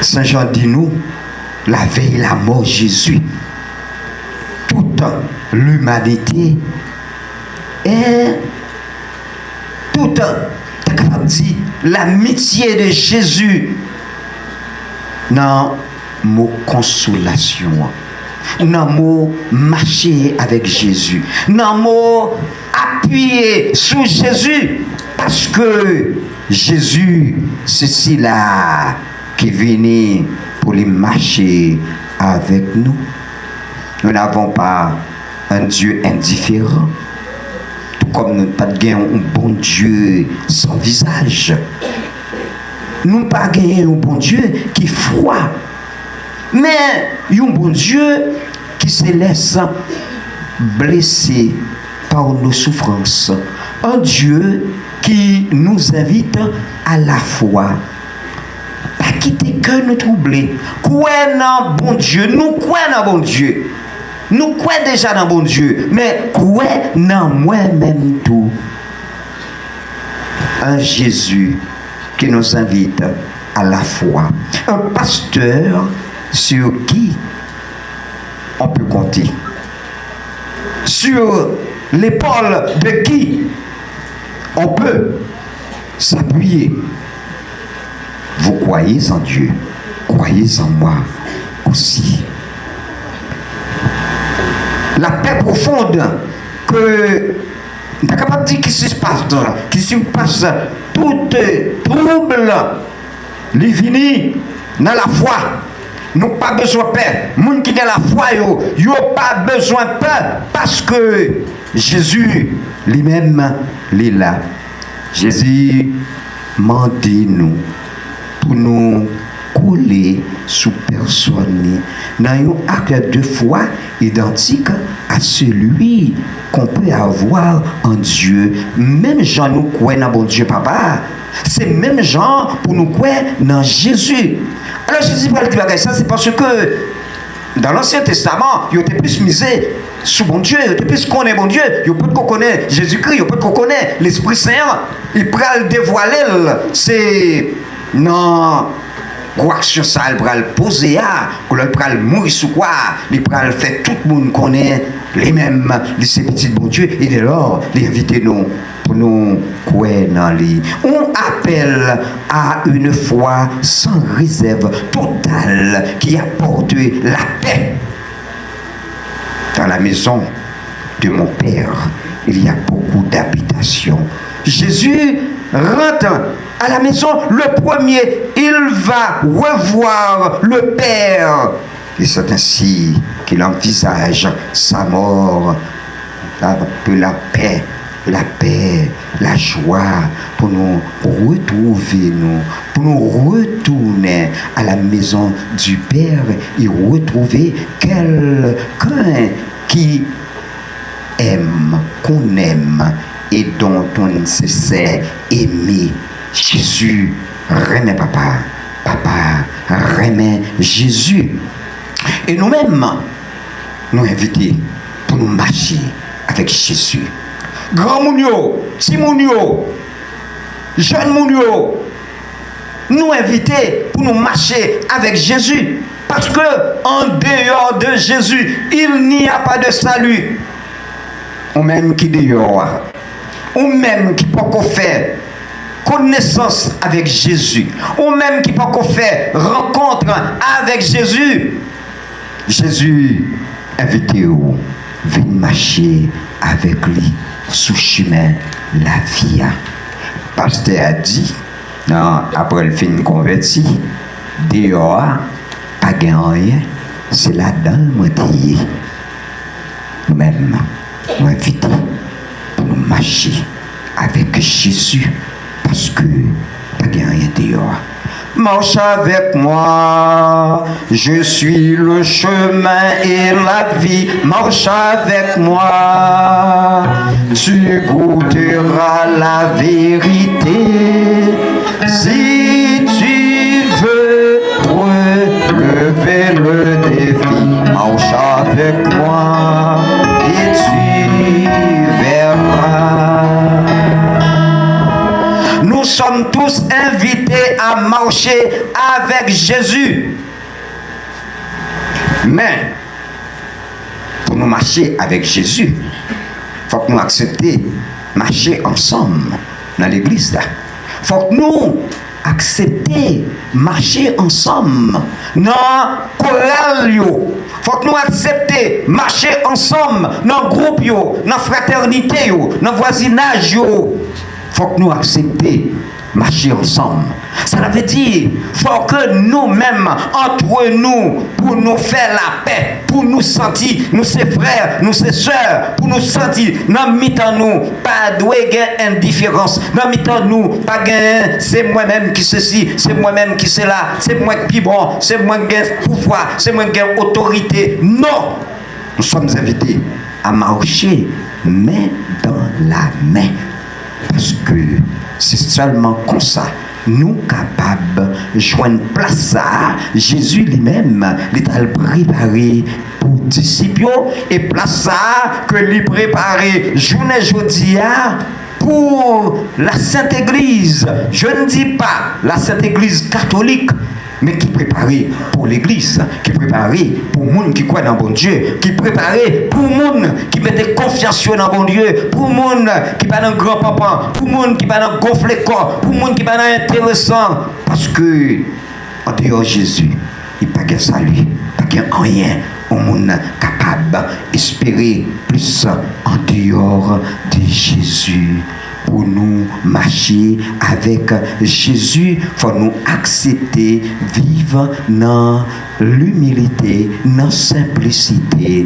Saint Jean dit nous, la veille la mort Jésus, toute l'humanité et toute l'amitié de Jésus dans mot consolation, dans mot marcher avec Jésus, dans mot appuyer sur Jésus, parce que Jésus c'est là qui vient pour les marcher avec nous. Nous n'avons pas un Dieu indifférent, tout comme nous n'avons pas un bon Dieu sans visage. Nous n'avons pas un bon Dieu qui est froid, mais un bon Dieu qui se laisse blesser par nos souffrances. Un Dieu qui nous invite à la foi. Pas quitter que nous troubler. Quoi dans bon Dieu? Nous quoi dans bon Dieu? Nous quoi déjà dans bon Dieu? Mais quoi dans moi-même tout? Un Jésus qui nous invite à la foi. Un pasteur sur qui on peut compter. Sur l'épaule de qui on peut s'appuyer. Vous croyez en Dieu, croyez en moi aussi. La paix profonde que nous sommes capables de dire qui se passe, tout trouble, les finis dans la foi. Nous n'avons pas besoin de paix. Les gens qui ont la foi, ils n'ont pas besoin de paix parce que Jésus lui-même est là. Jésus m'a dit nous pour nous coller sous personne dans un acte de foi identique à celui qu'on peut avoir en Dieu. Même Jean nous croit dans bon Dieu papa. C'est même Jean pour nous croire dans Jésus. Alors Jésus va le dire ça, c'est parce que dans l'Ancien Testament, il était plus misé sous bon Dieu, il était plus connaît bon Dieu, il peut qu'on connaît Jésus-Christ, il peut qu'on connaît l'Esprit Saint, il peut le dévoiler, c'est non. Quoi sur ça, il va le poser, il va le mourir sous quoi, il va le faire tout le monde connaît les mêmes, ces petits bon Dieu, et dès lors, les inviter nous pour nous croire dans lui. On appelle à une foi sans réserve totale qui apporte la paix. Dans la maison de mon Père, il y a beaucoup d'habitations. Jésus rentre à la maison, le premier, il va revoir le Père. Et c'est ainsi qu'il envisage sa mort, la paix, la joie, pour nous retrouver, pour nous retourner à la maison du Père et retrouver quelqu'un qui aime, qu'on aime et dont on se sait aimer. Jésus remet papa, remet Jésus. Et nous-mêmes, nous inviter pour nous marcher avec Jésus. Grand mounio, petit mounio, jeune mounio, nous inviter pour nous marcher avec Jésus. Parce que en dehors de Jésus, il n'y a pas de salut. Ou même qui dehors, ou même qui peut qu'on faire connaissance avec Jésus, ou même qui peut qu'on faire rencontre avec Jésus. Jésus invitez-vous, venez marcher avec lui sous chemin la vie. Pasteur a dit, non, après le fin converti, dehors, pas rien, c'est là-dedans le moitié. Nous-mêmes, nous invitons pour nous marcher avec Jésus, parce que pas rien dehors. marche avec moi. Je suis le chemin et la vie, marche avec moi. Tu goûteras la vérité. Si tu veux relever le défi, marche avec moi et tu verras. Nous sommes tous invités à marcher avec Jésus. Mais pour nous marcher avec Jésus, il faut que nous acceptions marcher ensemble dans l'église. Il faut que nous acceptions marcher ensemble dans le chorale. Il faut que nous acceptions marcher ensemble dans le groupe, dans la fraternité, dans le voisinage. Il faut que nous acceptions marcher ensemble. Ça veut dire qu'il faut que nous-mêmes, entre nous, pour nous faire la paix, pour nous sentir, nous ses frères, nous ses soeurs, pour nous sentir, dans mi-temps nous, pas de indifférence, dans mi-temps nous, pas de c'est moi-même qui ceci, c'est moi-même qui c'est là, c'est moi qui bon, c'est moi qui ai pouvoir, c'est moi qui ai autorité. Non! Nous sommes invités à marcher main dans la main. Parce que c'est seulement comme ça nous capables de joindre place à Jésus lui-même, il a préparé pour les disciples et place à que lui préparé journée jeudi pour la Sainte Église. Je ne dis pas la Sainte Église catholique, mais qui préparait pour l'église, qui préparait pour le monde qui croit dans bon Dieu, qui préparait pour le monde qui mettait confiance dans bon Dieu, pour le monde qui pas dans grand papa, pour le monde qui pas dans gonfler corps, pour le monde qui pas dans intéressant, parce que en dehors de Jésus, il n'y a pas de salut, pas de rien au monde capable d'espérer plus en dehors de Jésus. Pour nous marcher avec Jésus, il faut nous accepter, vivre dans l'humilité, dans la simplicité.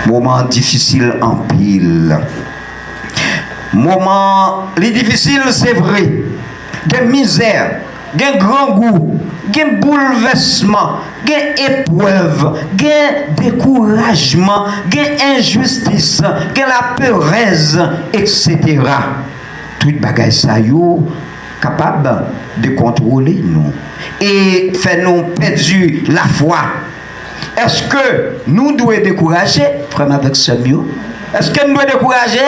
Moment difficile en pile. Moment, les difficiles, c'est vrai. Des misères, des grands goûts, des bouleversements, des épreuves, des découragements, des injustices, des la peuresse, etc. Tout bagage ça yo capable de contrôler nous et faire nous perdre la foi. Est-ce que nous devons décourager, frère avec ce mieux? Est-ce que nous devons décourager?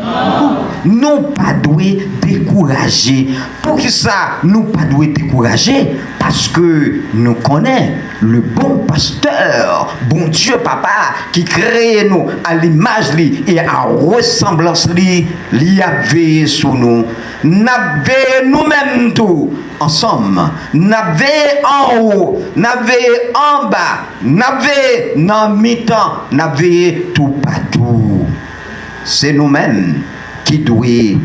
Non. Nous pas devons décourager. Pour qui ça, nous pas devons décourager? Parce que nous connaissons le bon pasteur, bon Dieu Papa, qui crée nous à l'image et à ressemblance li a veillé sur nous. N'a veillé nous-mêmes tout ensemble. N'a veillé en haut, n'a veillé en bas, n'a veillé dans mi-temps, n'a veillé tout partout. C'est nous-mêmes qui devons.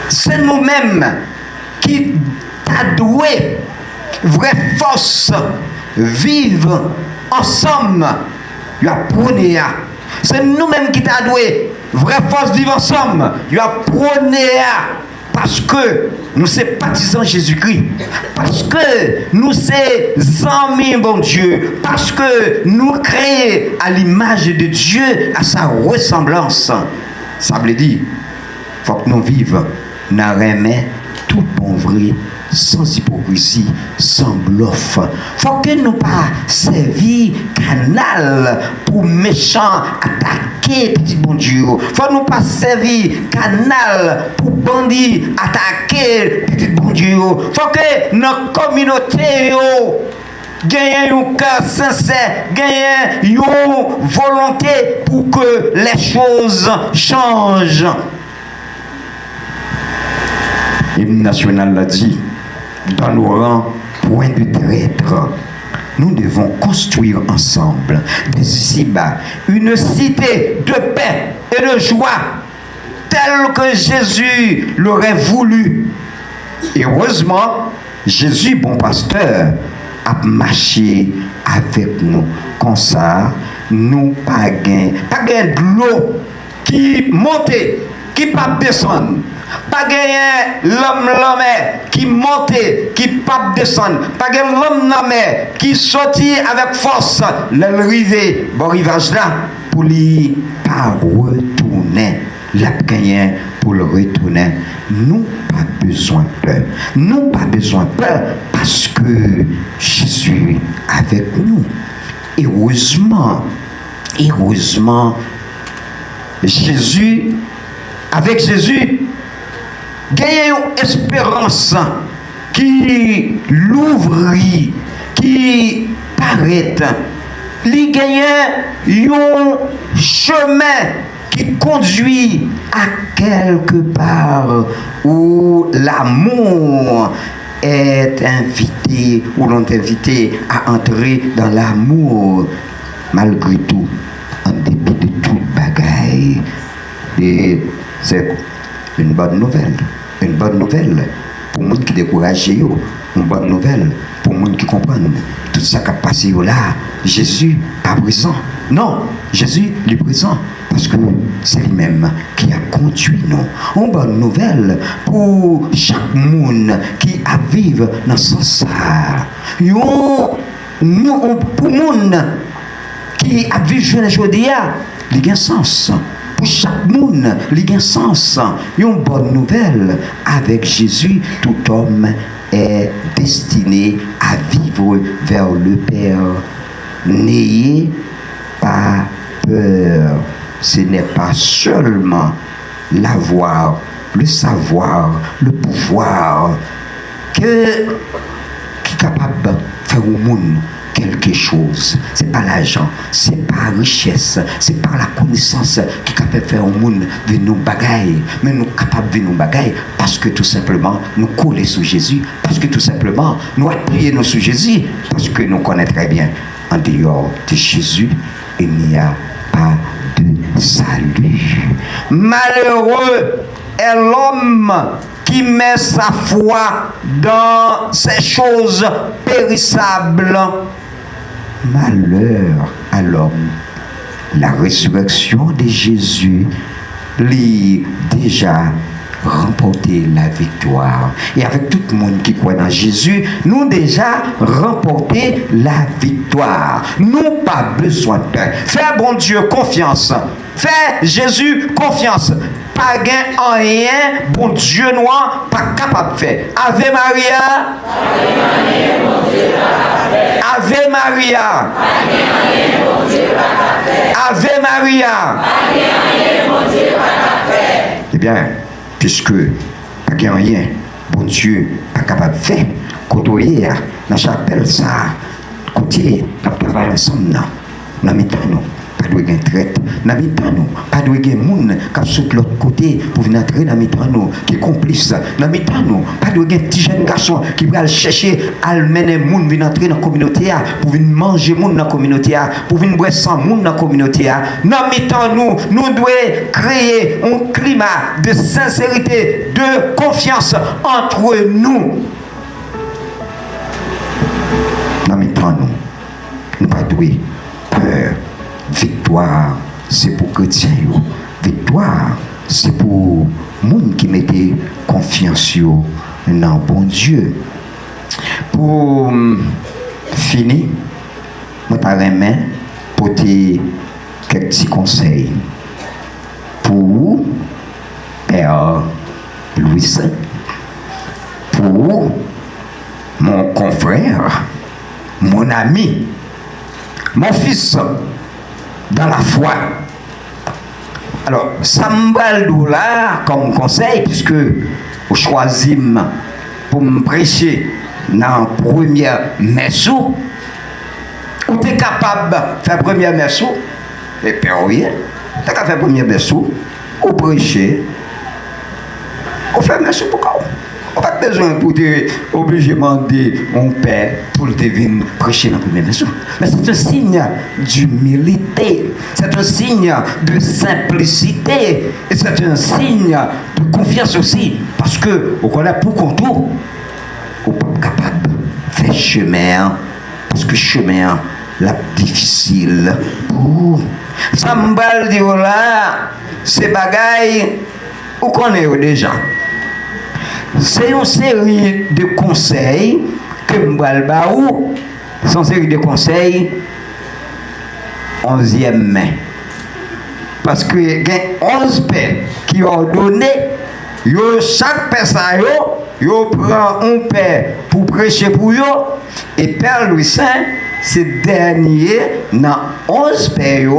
C'est nous-mêmes qui doué vraie force vivre ensemble. C'est nous-mêmes qui t'a doué vraie force vivre ensemble. Parce que nous sommes partisans de Jésus-Christ. Parce que nous sommes amis, bon Dieu. Parce que nous créons à l'image de Dieu, à sa ressemblance. Ça veut dire, il faut que nous vivions dans remède tout bon vrai, sans hypocrisie, sans bluff. Faut que nous pas servir canal pour méchants attaquer petit bon Dieu. Faut nous pas servir canal pour bandits attaquer petit bon Dieu. Faut que notre communauté gagner un cœur sincère, gagner une volonté pour que les choses changent. L'hymne national l'a dit, dans nos rangs, point de traître, nous devons construire ensemble, ici-bas, une cité de paix et de joie, telle que Jésus l'aurait voulu. Et heureusement, Jésus, bon pasteur, a marché avec nous. Comme ça, nous pas gain de l'eau qui monte, qui pas descendre. Pas gagner l'homme qui monte, qui pas descendre. Pas gagner l'homme qui sortit avec force. L'arrivée, bon rivage là, pour lui pas retourner. La gagner pour le retourner. Nous pas besoin de peur. Nous pas besoin de peur parce que Jésus est avec nous. Heureusement, avec Jésus, gagne une espérance qui l'ouvre, qui paraît. Il gagne un chemin qui conduit à quelque part où l'amour est invité, où l'on est invité à entrer dans l'amour. Malgré tout, en dépit de toute bagaille, c'est une bonne nouvelle. Une bonne nouvelle pour les gens qui découragent, une bonne nouvelle pour les gens qui comprennent. Tout ça qui a passé là, Jésus pas présent. Non, Jésus est présent. Parce que c'est lui-même qui a conduit nous. Une bonne nouvelle pour chaque monde qui a vécu dans ce sens. Pour le monde qui a vécu aujourd'hui, il y a un sens. Pour chaque monde, il y a un sens. Une bonne nouvelle, avec Jésus, tout homme est destiné à vivre vers le Père. N'ayez pas peur. Ce n'est pas seulement l'avoir, le savoir, le pouvoir qui est capable de faire au monde quelque chose. Ce n'est pas l'argent, ce n'est pas la richesse, ce n'est pas la connaissance qui est capable de faire au monde de nos bagailles. Mais nous sommes capables de nos bagailles parce que tout simplement nous collons sur Jésus, parce que tout simplement nous appuyons sur Jésus, parce que nous connaissons très bien en dehors de Jésus, il n'y a pas de salut. Malheureux est l'homme qui met sa foi dans ces choses périssables. Malheur à l'homme. La résurrection de Jésus lui déjà remporté la victoire. Et avec tout le monde qui croit dans Jésus, nous déjà remporté la victoire. Nous pas besoin de peur. Fais bon Dieu confiance. Fais Jésus confiance. Pas gain en rien, bon Dieu noir, pas capable de faire. Ave Maria. Ave Maria. Ave Maria. Eh bien, puisque pas gain rien, bon Dieu pas capable de faire. Côtoyer dans chapelle ça, côté travail ensemble dans nous. Pas de gain traite dans nous, pas de gain moun qui saute l'autre côté pour venir entrer dans nous, qui complice dans nous, pas de gain petit jeune garçon qui va chercher à mener moun venir entrer dans la communauté pour venir manger moun dans la communauté, pour venir boire sang moun dans la communauté. Dans nous devons créer un climat de sincérité, de confiance entre nous. Dans nous pas de peur. Victoire, c'est pour chrétiens. Victoire, c'est pour les gens qui mettent confiance dans bon Dieu. Pour finir, je vais porter quelques petits conseils pour Père Louis Saint, pour mon confrère, mon ami, mon fils dans la foi. Alors, ça me là comme conseil, puisque vous choisissez pour me prêcher dans la première messe, ou tu es capable de faire la première messe, et puis oui, tu es capable de faire la première messe, ou prêcher, ou faire la messe pour quoi? On n'a pas besoin pour te obliger de demander mon père pour te venir prêcher dans la première messe. Mais c'est un signe d'humilité, c'est un signe de simplicité, et c'est un signe de confiance aussi. Parce que, on connaît pour contour, on n'est pas capable de faire chemin, parce que chemin, la difficile. Ça me dit là, ces bagailles, on connaît déjà. c'est une série de conseils que je vais vous. C'est une série de conseils 11e mai. Parce que il y a 11 pères qui ont donné, chaque personne prend un père pour prêcher pour eux, et Père Louis Saint, c'est dernier dans 11 pères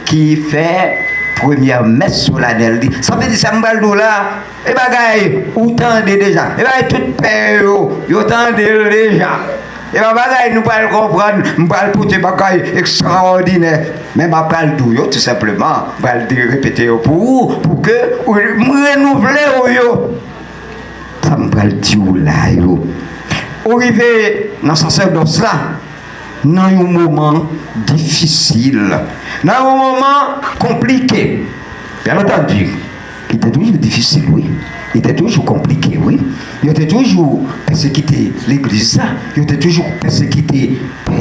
qui fait première messe solennelle. Ça veut dire que ça me parle de là, et bagaille, ou tendez déjà, et bagaille tout père, vous tendez déjà. Et ma bagaille, nous pas comprendre, nous pas pour des bagailles extraordinaires. Mais ma parle d'où, tout simplement, va le répéter pour vous, pour que vous renouvelez. Ça me parle de là. Arrivé dans ce sacerdoce là, dans un moment difficile, dans un moment compliqué. Bien entendu, il était toujours difficile, oui. Il était toujours compliqué, oui. Il était toujours persécuté l'église, il était toujours persécuté Père.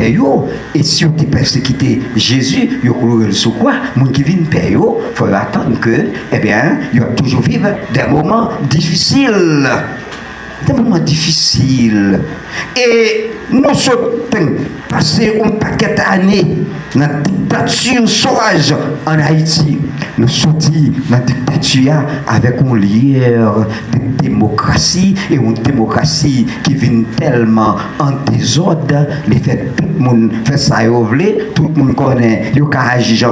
Et si on était persécuté Jésus, il y a sur quoi? Mon qui vient Père, il faut attendre que, eh bien, il va toujours vivre des moments difficiles. Des moments difficiles. Et nous sommes passés un paquet d'années dans la dictature sauvage en Haïti. Nous sommes dans la dictature avec un lien de démocratie, et une démocratie qui vient tellement en désordre. Les fait tout le monde fait ça, tout le monde connaît, il a agi,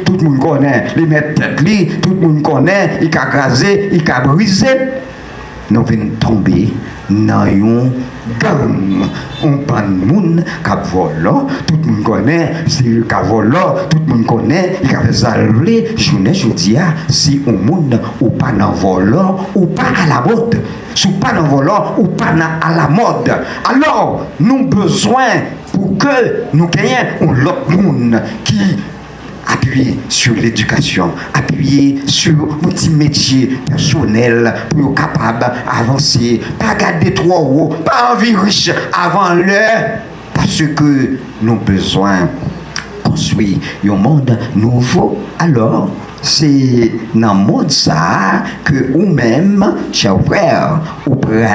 tout le monde connaît, les mettre tête, tout le monde connaît, il a grasé, il a brisé. Nous venons tomber dans un gang, un pan de monde qui a volé, tout le monde connaît, c'est qui a volé, tout le monde connaît, il a fait ça, je dis, si un monde ou pas dans volant, ou pas à la mode, si pas dans volant, ou pas à la mode, alors nous avons besoin pour que nous gagnions un autre monde qui appuyer sur l'éducation, appuyer sur un petit métier personnel pour être capable d'avancer, pas garder trop haut, pas envie riche avant l'heure, parce que nous avons besoin de construire un monde nouveau. Alors, c'est dans le monde ça que vous-même, chers frères, vous pouvez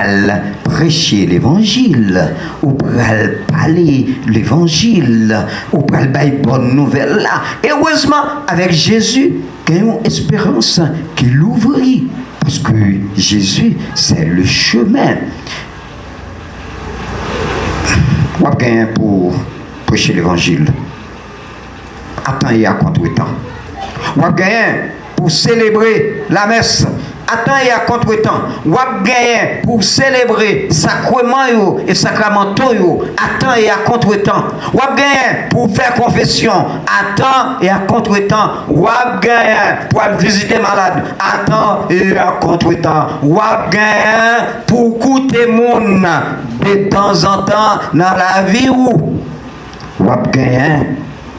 prêcher l'évangile, vous pouvez parler l'évangile, vous pouvez faire une bonne nouvelle là. Et heureusement, avec Jésus, il y a une espérance qui l'ouvre, parce que Jésus, c'est le chemin. Vous avez gagné pour prêcher l'évangile. Attendez à contre-temps. Ou gagné pour célébrer la messe. Attends, il y a contre-temps. Ou gagné pour célébrer sacrement et sacramentaux. Attends, il y a contre-temps. Ou gagné pour faire confession. Attends, il y a contre-temps. Ou gagné pour visiter malade. Attends, il y a contre-temps. Ou gagné pour écouter monde de temps en temps dans la vie. Ou gagné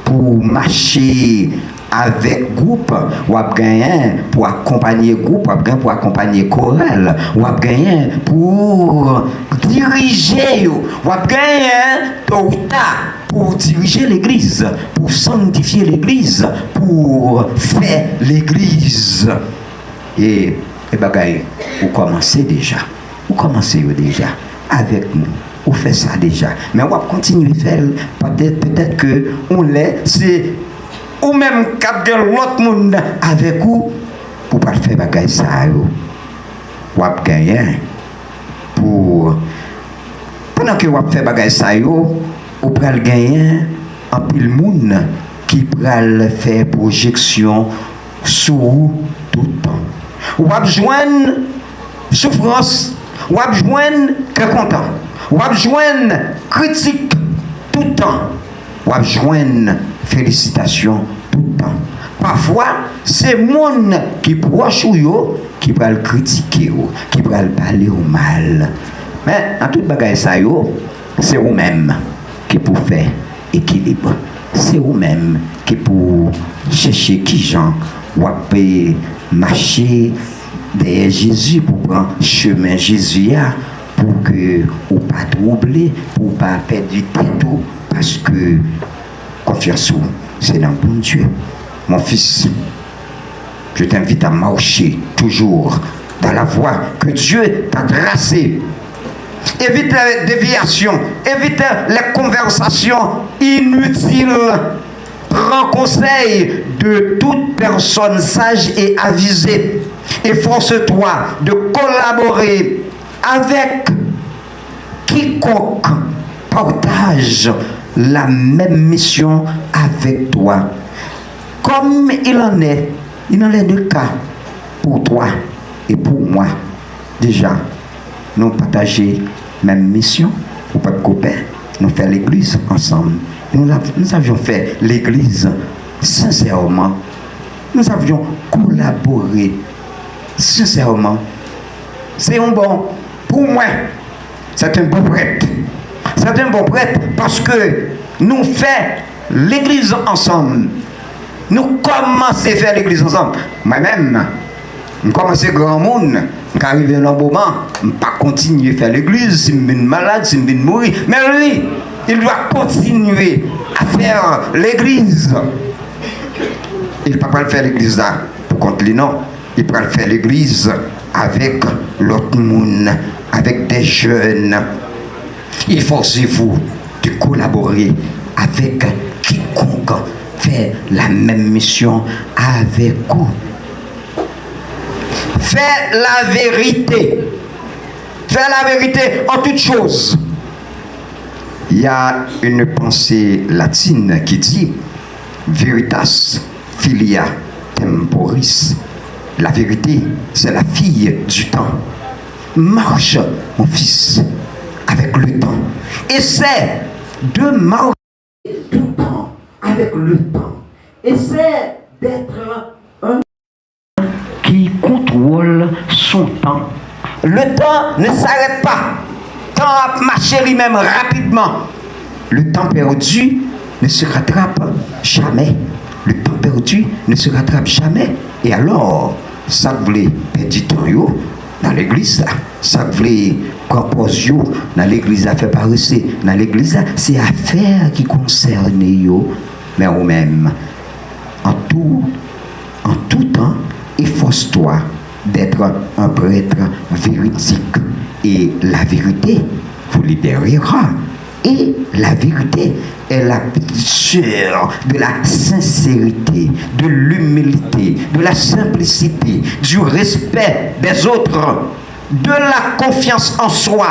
pour marcher avec groupe, ou a gagné pour accompagner groupe, ou a gagné pour accompagner chorale, ou a gagné pour diriger, ou a gagné tôt ou tard pour diriger l'église, pour sanctifier l'église, pour faire l'église. Et bagaille, vous commencez déjà, avec nous. Vous faites ça déjà, mais on va continuer à faire, peut-être que on l'est, c'est ou même quand l'autre monde avec vous, pour pas faire bagaille ça, vous avez gagné pour pendant que vous avez fait bagaille ça, vous pouvez gagner un pile monde qui peut faire projection sur vous tout le temps. Vous avez joindre souffrance, vous avez joindre que content, vous avez joindre critique tout le temps, vous avez joindre félicitations tout le temps. Parfois, c'est le monde qui proche ou qui va le critiquer, qui va le parler au mal. Mais dans toute bagaille ça, c'est vous-même qui pour faire équilibre. C'est vous-même qui pour chercher qui gens ou marcher derrière Jésus pour prendre chemin Jésus pour que ou pas troubler, pour pas perdre du temps, parce que confiance, c'est dans bon Dieu. Mon fils, je t'invite à marcher toujours dans la voie que Dieu t'a tracée. Évite les déviations, évite les conversations inutiles. Prends conseil de toute personne sage et avisée. Efforce-toi de collaborer avec quiconque partage la même mission avec toi. Comme il en est de cas pour toi et pour moi. Déjà, nous partageons la même mission, ou pas de copains, nous faisons l'église ensemble. Nous avions fait l'église sincèrement. Nous avions collaboré sincèrement. C'est un bon, pour moi, c'est un bon prêtre. C'est un bon prêtre parce que nous faisons l'église ensemble. Nous commençons à faire l'église ensemble. Moi-même, je commence grand monde. Quand arrive un moment, je ne peux pas continuer à faire l'église si je suis malade, si je suis mourir. Mais lui, il doit continuer à faire l'église. Il ne peut pas faire l'église là pour contre lui, non. Il peut faire l'église avec l'autre monde, avec des jeunes. Efforcez-vous de collaborer avec quiconque fait la même mission avec vous. Fais la vérité. Fais la vérité en toutes choses. Il y a une pensée latine qui dit Veritas filia temporis. La vérité, c'est la fille du temps. Marche, mon fils, avec le temps. Essaie de marcher tout le temps avec le temps. Essaie d'être un qui contrôle son temps. Le temps ne s'arrête pas. Le temps a marché lui-même rapidement. Le temps perdu ne se rattrape jamais. Le temps perdu ne se rattrape jamais. Et alors, ça voulait perdre du temps dans l'église, ça voulait compose dans l'église, à faire paraître dans l'église, c'est affaire qui concerne yo, mais ou même en tout temps, efforce-toi d'être un prêtre véridique et la vérité vous libérera. Et la vérité est la picture de la sincérité, de l'humilité, de la simplicité, du respect des autres, de la confiance en soi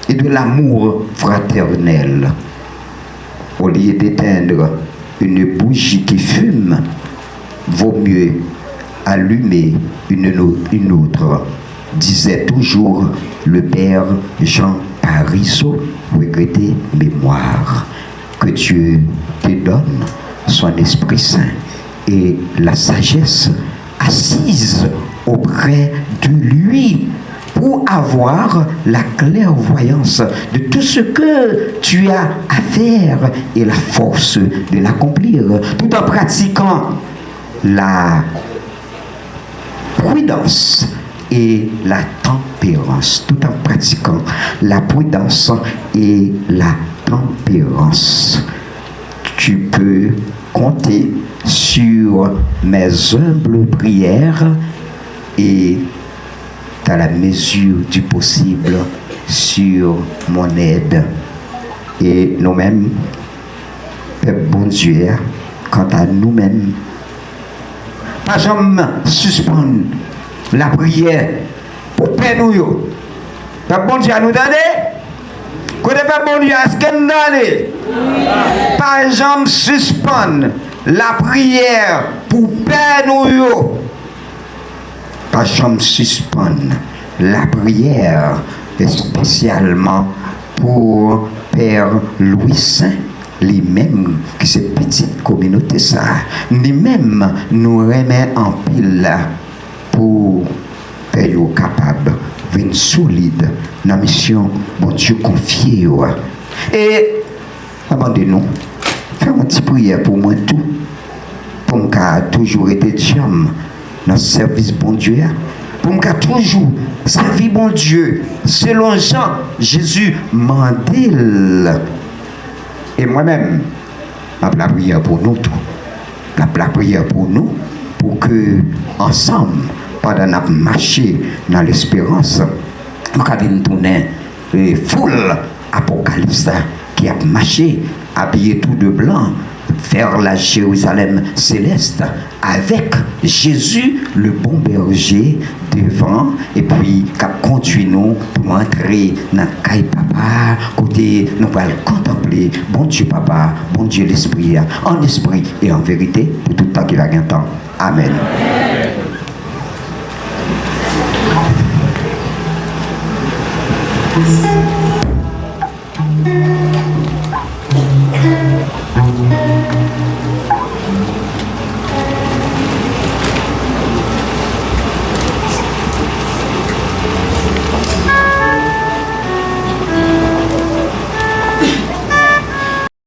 et de l'amour fraternel. Au lieu d'éteindre une bougie qui fume, vaut mieux allumer une autre, disait toujours le père Jean Parisot, regretter mémoire. Que Dieu te donne son Esprit Saint et la sagesse assise auprès de lui pour avoir la clairvoyance de tout ce que tu as à faire et la force de l'accomplir, tout en pratiquant la prudence et la tempérance, tout en pratiquant la prudence et la tempérance. Tu peux compter sur mes humbles prières et, dans la mesure du possible, sur mon aide. Et nous-mêmes, Père bon Dieu, quant à nous-mêmes, pas jamais suspendre la prière pour Père nous. Père bon Dieu, nous donner. Côté Père bon Dieu, est-ce que nous donner? Pas jamais suspendre la prière pour Père nous. Pas jamais suspendre la prière, spécialement pour Père Louis Saint, lui-même, qui c'est petite communauté ça, lui-même nous remet en pile pour Père capable, venir solide dans la mission, bon Dieu confié. Et abandonnez-nous, faire une petite prière pour moi tout, pour moi toujours été jam dans le service bon Dieu, pour moi toujours servir bon Dieu selon Jean Jésus mandil. Et moi-même la prière pour nous tout, la prière pour nous, pour que ensemble pendant qu'on marché dans l'espérance, nous avons tourné foule apocalypse qui a marché habillé tout de blanc vers la Jérusalem céleste avec Jésus le bon berger devant et puis qui conduit nous pour entrer dans le caille papa côté nous allons contempler bon Dieu papa, bon Dieu l'esprit en esprit et en vérité pour tout le temps qu'il va gagner temps. Amen. Amen.